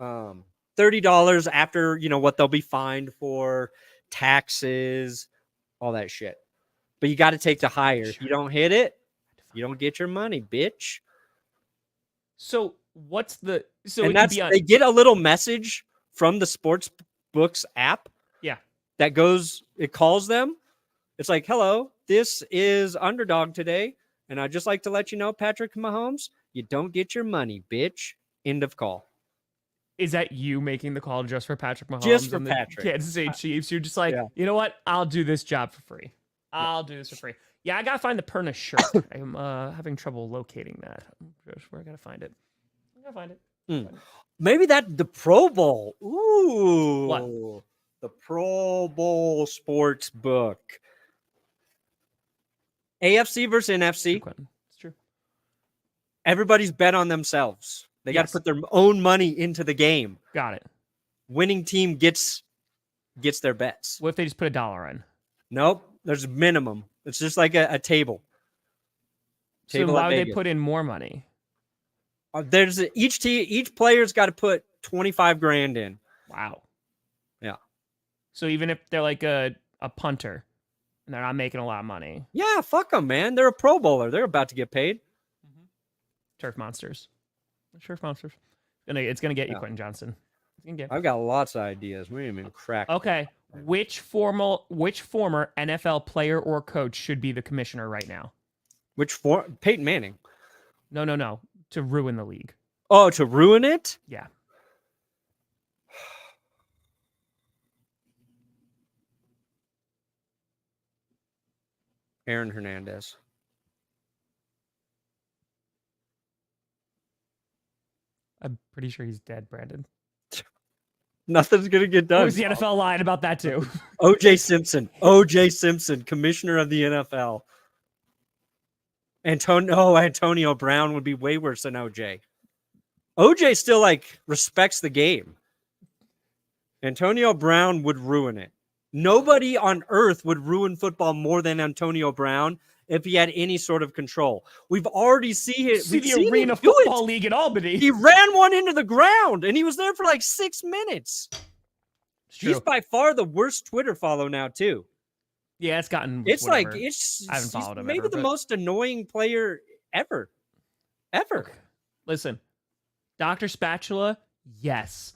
$30 after, what they'll be fined for, taxes, all that shit. But you got to take the higher. If you don't hit it, you don't get your money, bitch. So what's the... So and they get a little message from the sports books app. Yeah. That it calls them. It's like, hello, this is Underdog today. And I'd just like to let you know, Patrick Mahomes, you don't get your money, bitch. End of call. Is that you making the call just for Patrick Mahomes? Just for and the Patrick. Kansas City Chiefs? You're just like, you know what? I'll do this job for free. I'll do this for free. Yeah, I got to find the Perna shirt. I'm having trouble locating that. Where I got to find it? I got to find it. Maybe the Pro Bowl. Ooh. What? The Pro Bowl sports book. AFC versus NFC. It's true. Everybody's bet on themselves. They got to put their own money into the game. Got it. Winning team gets their bets. What if they just put $1 in? Nope. There's a minimum. It's just like a table. So why would they put in more money? Each player's got to put $25,000 in. Wow. Yeah. So even if they're like a punter and they're not making a lot of money. Yeah, fuck them, man. They're a Pro Bowler. They're about to get paid. Turf monsters. Turf monsters. It's gonna get you, Quentin Johnson. It's gonna get. I've got lots of ideas. We ain't even cracked. Okay. Which former NFL player or coach should be the commissioner right now? Peyton Manning. No. To ruin the league. Oh, to ruin it? Yeah. Aaron Hernandez. I'm pretty sure he's dead, Brandon. Nothing's gonna get done. Who's the NFL lying about that too? O.J. Simpson. O.J. Simpson, commissioner of the NFL. Antonio Brown would be way worse than O.J. O.J. still respects the game. Antonio Brown would ruin it. Nobody on earth would ruin football more than Antonio Brown if he had any sort of control. We've already seen it. See the Arena Football League in Albany. He ran one into the ground, and he was there for 6 minutes. He's by far the worst Twitter follow now, too. Yeah, it's gotten. It's whatever. I haven't followed him. Maybe the most annoying player ever. Okay. Listen, Dr. Spatula, yes.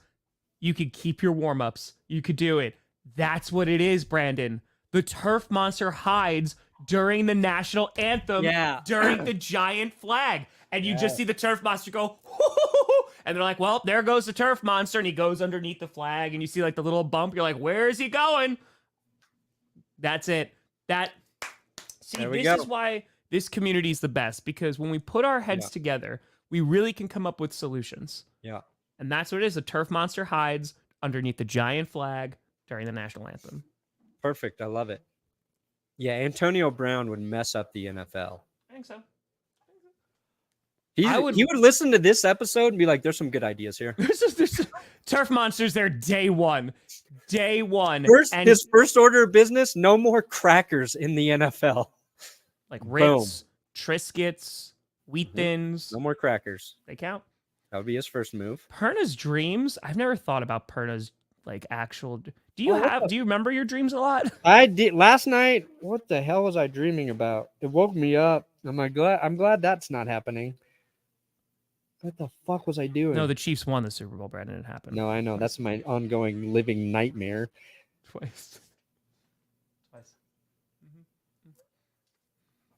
You could keep your warm-ups. You could do it. That's what it is, Brandon. The turf monster hides during the national anthem, during the giant flag. And you just see the turf monster go, and they're like, well, there goes the turf monster. And he goes underneath the flag, and you see the little bump. You're like, where is he going? That's it. This is why this community is the best, because when we put our heads together, we really can come up with solutions. Yeah. And that's what it is. The turf monster hides underneath the giant flag during the national anthem. Perfect. I love it. Yeah, Antonio Brown would mess up the NFL. I think so. He would listen to this episode and be like, there's some good ideas here. There's turf monsters there day one. Day one. His first order of business, no more crackers in the NFL. Like Ritz, Triscuits, Wheat Thins. No more crackers. They count. That would be his first move. Perna's dreams. I've never thought about Perna's actual. Do you remember your dreams a lot? I did last night. What the hell was I dreaming about? It woke me up. I'm glad that's not happening. What the fuck was I doing? No, the Chiefs won the Super Bowl, Brandon. It happened. No, I know. That's my ongoing living nightmare. Twice.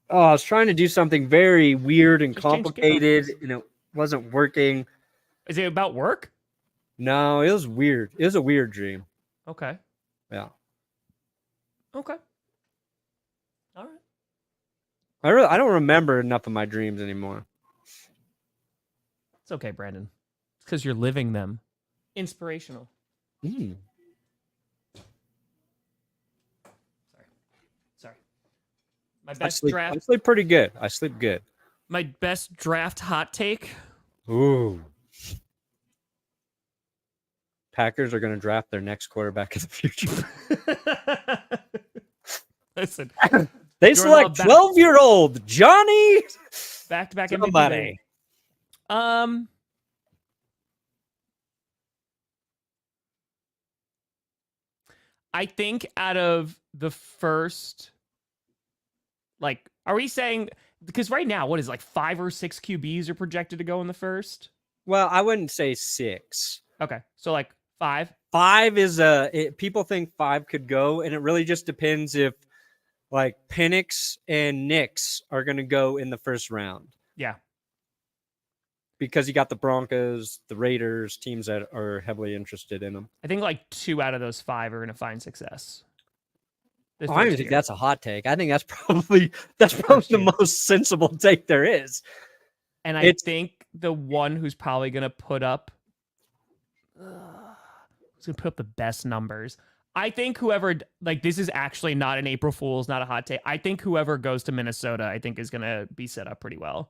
Oh, I was trying to do something very weird and complicated, and it wasn't working. Is it about work? No, it was weird. It was a weird dream. Okay. Yeah. Okay. All right. I don't remember enough of my dreams anymore. It's okay, Brandon. It's because you're living them. Inspirational. Sorry. My best draft. I sleep pretty good. I sleep good. My best draft hot take. Ooh. Packers are going to draft their next quarterback of the future. Listen. They select 12-year-old Johnny. Back-to-back MVP. I think out of the first, are we saying, because right now, what is 5 or 6 QBs are projected to go in the first? Well, I wouldn't say 6. Okay. So 5. 5 is people think 5 could go, and it really just depends if Penix and Nix are going to go in the first round. Yeah. Because you got the Broncos, the Raiders, teams that are heavily interested in them. I think 2 out of those 5 are going to find success. I don't even think that's a hot take. I think that's probably the most sensible take there is. And I think the one who's probably going to put up the best numbers. I think whoever, this is actually not an April Fool's, not a hot take. I think whoever goes to Minnesota, I think is going to be set up pretty well.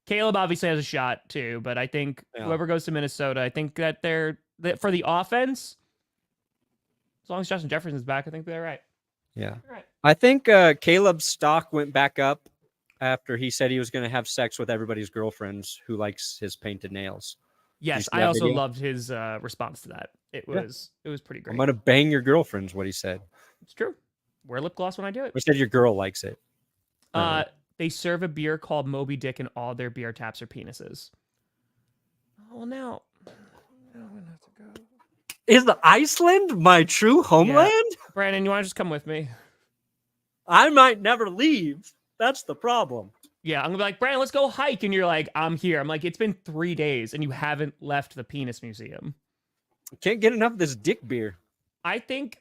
Caleb obviously has a shot too, but I think whoever goes to Minnesota, I think that for the offense, as long as Justin Jefferson's back, I think they're right. Yeah. Right. I think Caleb's stock went back up after he said he was going to have sex with everybody's girlfriends who likes his painted nails. Yes, see I that also video? loved his response to that. It was pretty great. I'm gonna bang your girlfriend's what he said. It's true. Wear lip gloss when I do it. Or said your girl likes it. They serve a beer called Moby Dick, and all their beer taps are penises. Oh, well, now I'm gonna have to go. Is the Iceland my true homeland? Yeah. Brandon, you want to just come with me? I might never leave. That's the problem. Yeah, I'm gonna be like, Brandon, let's go hike, and you're like, I'm here. I'm like, it's been 3 days, and you haven't left the penis museum. Can't get enough of this dick beer. I think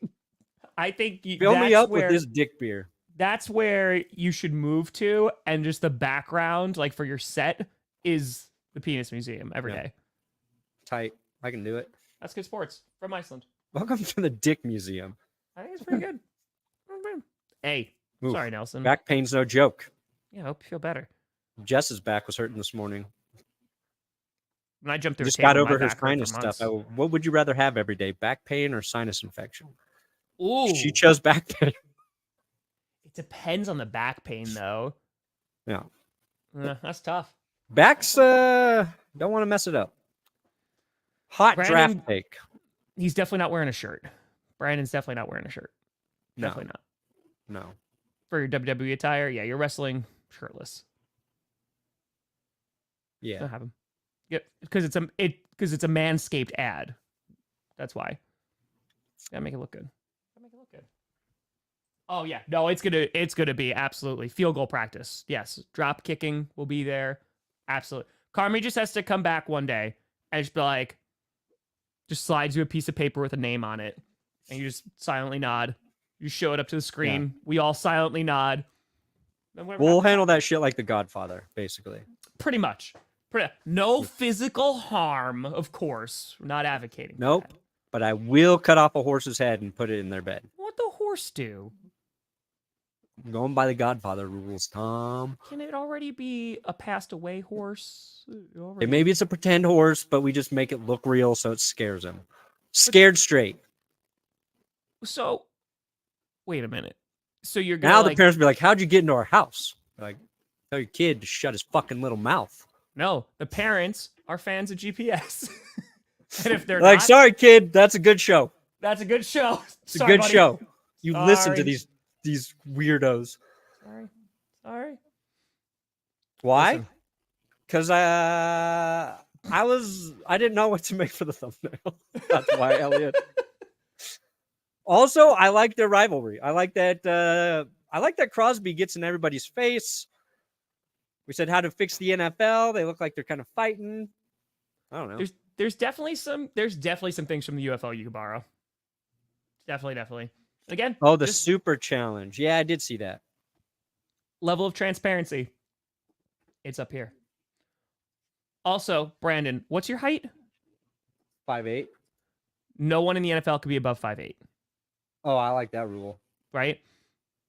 Fill me up with this dick beer. That's where you should move to, and just the background, like for your set, is the penis museum every day. Tight. I can do it. That's good sports from Iceland. Welcome to the dick museum. I think it's pretty good. Hey, Oof. sorry, Nelson. Back pain's no joke. Yeah, I hope you feel better. Jess's back was hurting this morning. When I jumped through, Just a table, got over my her back hurt sinus for stuff. months. What would you rather have every day? Back pain or sinus infection? Ooh, She chose back pain. it depends on the back pain, though. Yeah. That's tough. Backs don't want to mess it up. Hot Brandon- draft take. He's definitely not wearing a shirt. Brandon's definitely not wearing a shirt. No. Definitely not. No. For your WWE attire, yeah, you're wrestling shirtless. Yeah. Don't have him. Yep, because it's a Manscaped ad. That's why. Gotta make it look good. Oh yeah, no, it's gonna be absolutely field goal practice. Yes, drop kicking will be there. Absolutely. Carmi just has to come back one day and just be like, just slides you a piece of paper with a name on it, and you just silently nod. You show it up to the screen. Yeah. We all silently nod. We'll handle that shit like The Godfather, basically. Pretty much. No physical harm, of course. We're not advocating. Nope. That. But I will cut off a horse's head and put it in their bed. What'd the horse do? I'm going by the Godfather rules, Tom. Can it already be a passed away horse? Maybe it's a pretend horse, but we just make it look real so it scares him. Scared straight. So, wait a minute. So you're gonna now the parents be like, "How'd you get into our house?" Like, tell your kid to shut his fucking little mouth. No, the parents are fans of GPS, and if they're like, not, sorry, kid, that's a good show. That's a good show. It's a good show. You listen to these weirdos. Sorry. Why? Because I didn't know what to make for the thumbnail. That's why, Elliot. Also, I like their rivalry. I like that Crosby gets in everybody's face. We said how to fix the NFL. They look like they're kind of fighting. I don't know. There's definitely some things from the UFL you could borrow. Definitely. Again. Oh, the super challenge. Yeah, I did see that. Level of transparency. It's up here. Also, Brandon, what's your height? 5'8". No one in the NFL could be above 5'8". Oh, I like that rule. Right?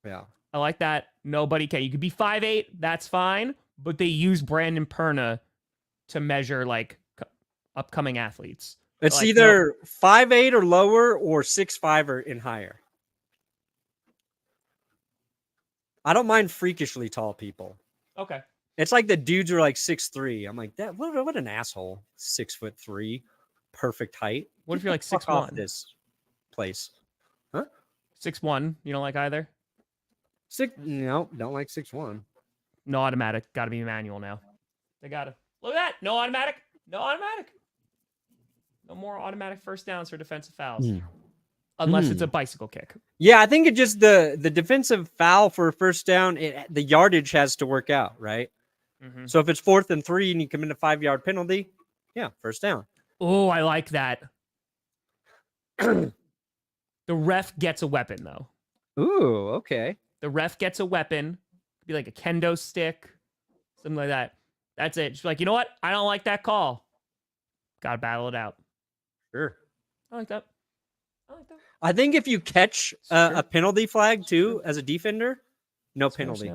Yeah. I like that. Nobody can. You could be 5'8", that's fine. But they use Brandon Perna to measure like upcoming athletes. It's like, either 5'8" or lower or 6'5" or in higher. I don't mind freakishly tall people. Okay. It's like the dudes are like 6'3". I'm like, that what an asshole. 6'3", perfect height. What if you're like 6'1"? This place. Huh? 6'1", you don't like either? No, don't like 6'1". No automatic. Gotta be manual now. They gotta. Look at that. No automatic. No more automatic first downs for defensive fouls. Unless it's a bicycle kick. Yeah, I think it just the defensive foul for a first down, the yardage has to work out, right? Mm-hmm. So if it's 4th and 3 and you commit a 5-yard penalty, yeah, first down. Oh, I like that. The ref gets a weapon, though. Ooh, okay. The ref gets a weapon. It'd be like a kendo stick, something like that. That's it. She's like, you know what? I don't like that call. Gotta battle it out. Sure. I like that. I think if you catch a penalty flag, too, as a defender, no penalty.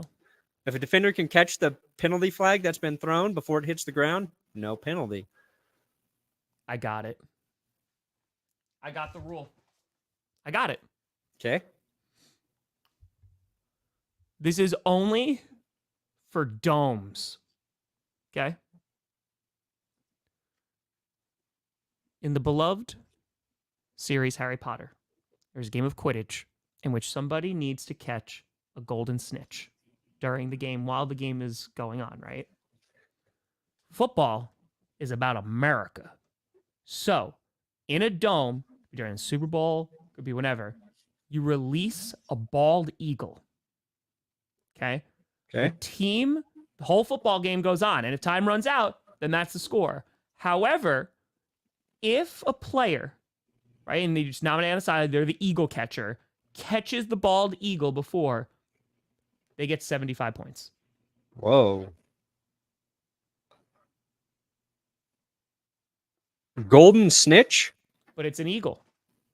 If a defender can catch the penalty flag that's been thrown before it hits the ground, no penalty. I got it. I got the rule. I got it. Okay. This is only for domes. Okay? In the beloved series Harry Potter, there's a game of Quidditch in which somebody needs to catch a golden snitch during the game while the game is going on, right? Football is about America. So, in a dome, during the Super Bowl, could be whenever, you release a bald eagle. Okay? Okay. The whole football game goes on, and if time runs out, then that's the score. However, if a player, right, and they just nominate on the side, they're the eagle catcher, catches the bald eagle before, they get 75 points. Whoa. Golden snitch? But it's an eagle.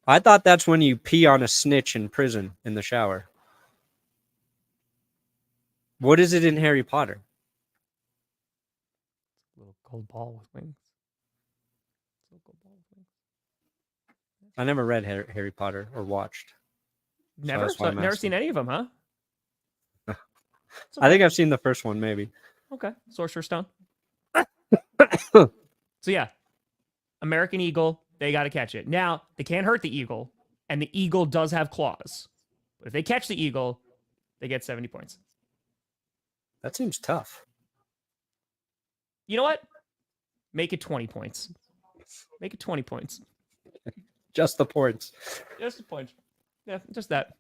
I thought that's when you pee on a snitch in prison in the shower. What is it in Harry Potter? Little gold ball with wings. I never read Harry Potter or watched. Never? that's why I'm Never asking. seen any of them, huh? I think I've seen the first one, maybe. Okay. Sorcerer's Stone. So yeah, American Eagle, they got to catch it. Now, they can't hurt the eagle, and the eagle does have claws. But if they catch the eagle, they get 70 points. That seems tough. You know what? Make it 20 points. Make it 20 points. Just the points. Just a point. Yeah, just that.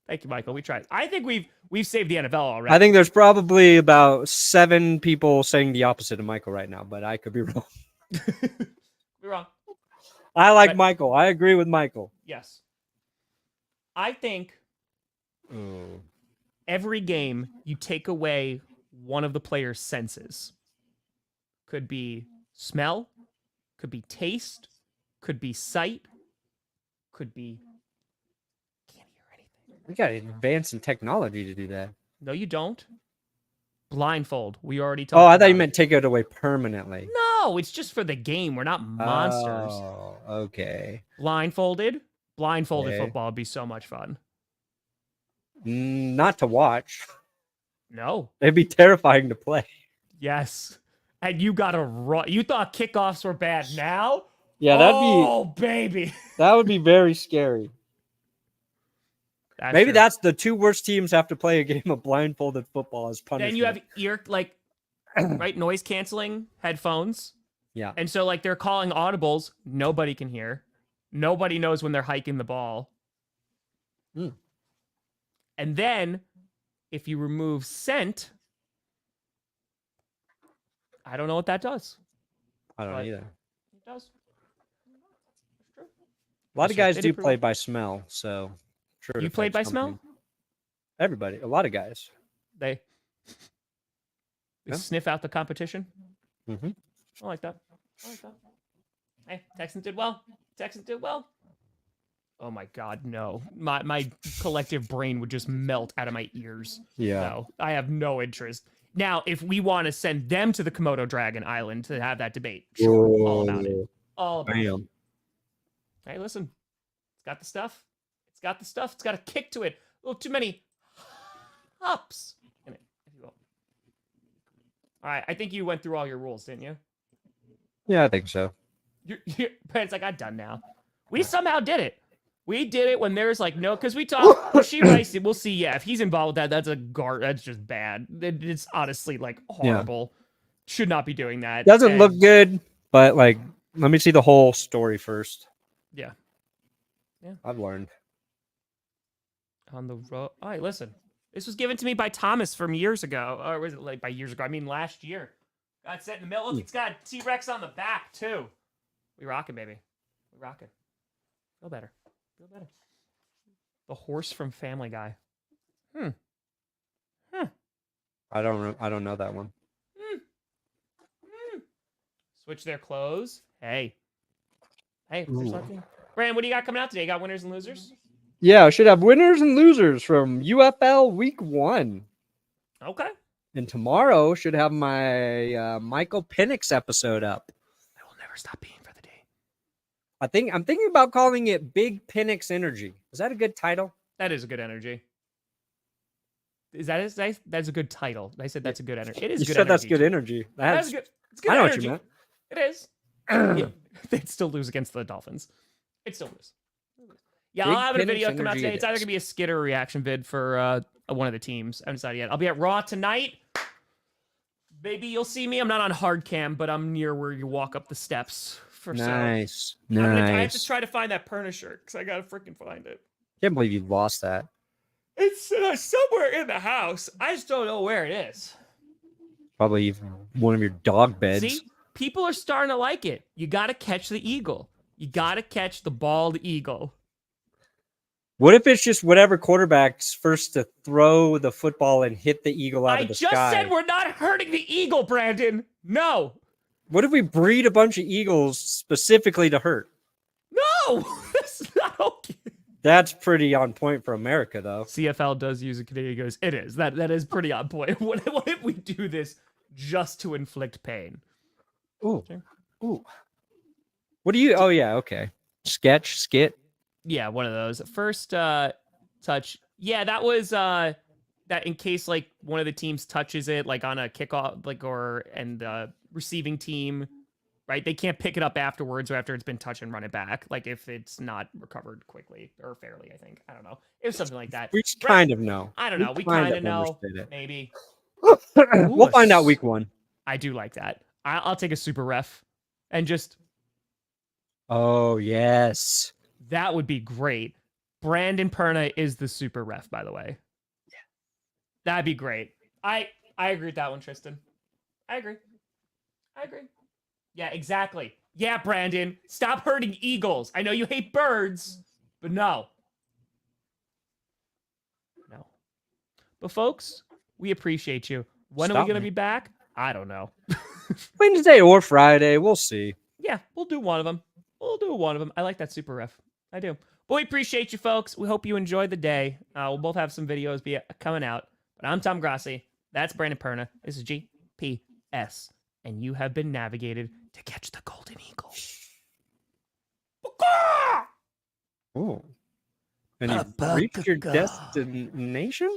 Thank you, Michael. We tried. I think we've saved the NFL already. I think there's probably about 7 people saying the opposite of Michael right now, but I could be wrong. We're wrong. I like But- Michael. I agree with Michael. Yes. I think Oh. every game you take away one of the player's senses. Could be smell, could be taste, could be sight, could be can't hear anything. We got to advance in technology to do that. No, you don't. Blindfold. We already talked Oh, I thought you about meant take it away permanently. it. No, it's just for the game. We're not monsters. Oh, okay. Blindfolded Okay. football would be so much fun. Not to watch. No. It'd be terrifying to play. Yes. And you got to run. You thought kickoffs were bad. Now? Yeah, Oh, baby. that would be very scary. Maybe true. that's the 2 worst teams have to play a game of blindfolded football as punishment. Then you have right, noise canceling headphones. Yeah. And so they're calling audibles. Nobody can hear. Nobody knows when they're hiking the ball. Mm. And then if you remove scent, I don't know what that does. I don't But- either. It does. It's true. A lot of Yes, guys they do did pretty play well. by smell, so sure. it You played by affects company. smell? Everybody, a lot of guys. They Yeah. sniff out the competition. Mhm. I like that. Hey, Texans did well. Oh my God, no. My collective brain would just melt out of my ears. Yeah. No, I have no interest. Now, if we want to send them to the Komodo Dragon Island to have that debate, sure, all about it. All about it. Bam. Hey, listen, it's got the stuff. It's got a kick to it. A little too many hops in it, if you will. All right, I think you went through all your rules, didn't you? Yeah, I think so. It's like, I'm done now. We somehow did it. We did it when there's no, because we talked. Rashee Rice, we'll see. Yeah, if he's involved with that, that's just bad. It's honestly horrible. Should not be doing that. Doesn't And- look good, but let me see the whole story first. Yeah. I've learned. On the road. All right, listen. This was given to me by Thomas from years ago. Or was it by years ago? I mean, last year. Got set in the middle. Look, it's got T-Rex on the back, too. We rocking, baby. We rocking. Feel better. The horse from Family Guy. I don't know that one. Switch their clothes. Hey, there's Ooh. nothing. Brandon, what do you got coming out today? You got winners and losers? Yeah, I should have winners and losers from UFL Week 1. Okay. And tomorrow should have my Michael Penix episode up. I will never stop being for the day. I'm thinking about calling it Big Penix Energy. Is that a good title? That is a good energy. That's a good title. I said that's a good energy. It is You good said energy. that's good energy. That's good. It's good I know energy. what you meant. It is. Yeah, they'd still lose against the Dolphins. It'd still lose. Yeah, Big I'll have a Penix video come out energy today. it It's either is. gonna be a skit or a reaction vid for one of the teams. I haven't decided yet. I'll be at Raw tonight. Maybe you'll see me. I'm not on hard cam, but I'm near where you walk up the steps for Nice. sale. Nice. I have to try to find that Perna shirt because I gotta freaking find it. Can't believe you lost that. It's somewhere in the house. I just don't know where it is. Probably one of your dog beds. See, people are starting to like it. You gotta catch the eagle. You gotta catch the bald eagle. What if it's just whatever quarterback's first to throw the football and hit the eagle out I of the just sky? said we're not hurting the eagle, Brandon. No. What if we breed a bunch of eagles specifically to hurt? No. That's not okay. That's pretty on point for America, though. CFL does use a Canadian goes. It is. That is pretty on point. What if we do this just to inflict pain? Ooh. Ooh. What do you... Oh, yeah, okay. Skit. Yeah, one of those. First touch. Yeah, that was that in case like one of the teams touches it like on a kickoff and the receiving team, right? They can't pick it up afterwards or after it's been touched and run it back. Like if it's not recovered quickly or fairly, I think. I don't know. It was something like that. We kind of know. I don't know. We kind of know. it. Maybe. We'll find out week 1. I do like that. I'll take a super ref and just... Oh, yes. That would be great. Brandon Perna is the super ref, by the way. Yeah. That'd be great. I agree with that one, Tristan. I agree. Yeah, exactly. Yeah, Brandon. Stop hurting eagles. I know you hate birds, but no. No. But folks, we appreciate you. When are we going to be back? I don't know. Wednesday or Friday. We'll see. Yeah, we'll do one of them. I like that super ref. I do. But we appreciate you, folks. We hope you enjoyed the day. We'll both have some videos coming out. But I'm Tom Grossi. That's Brandon Perna. This is GPS. And you have been navigated to catch the golden eagle. Oh. And you've reached your destination?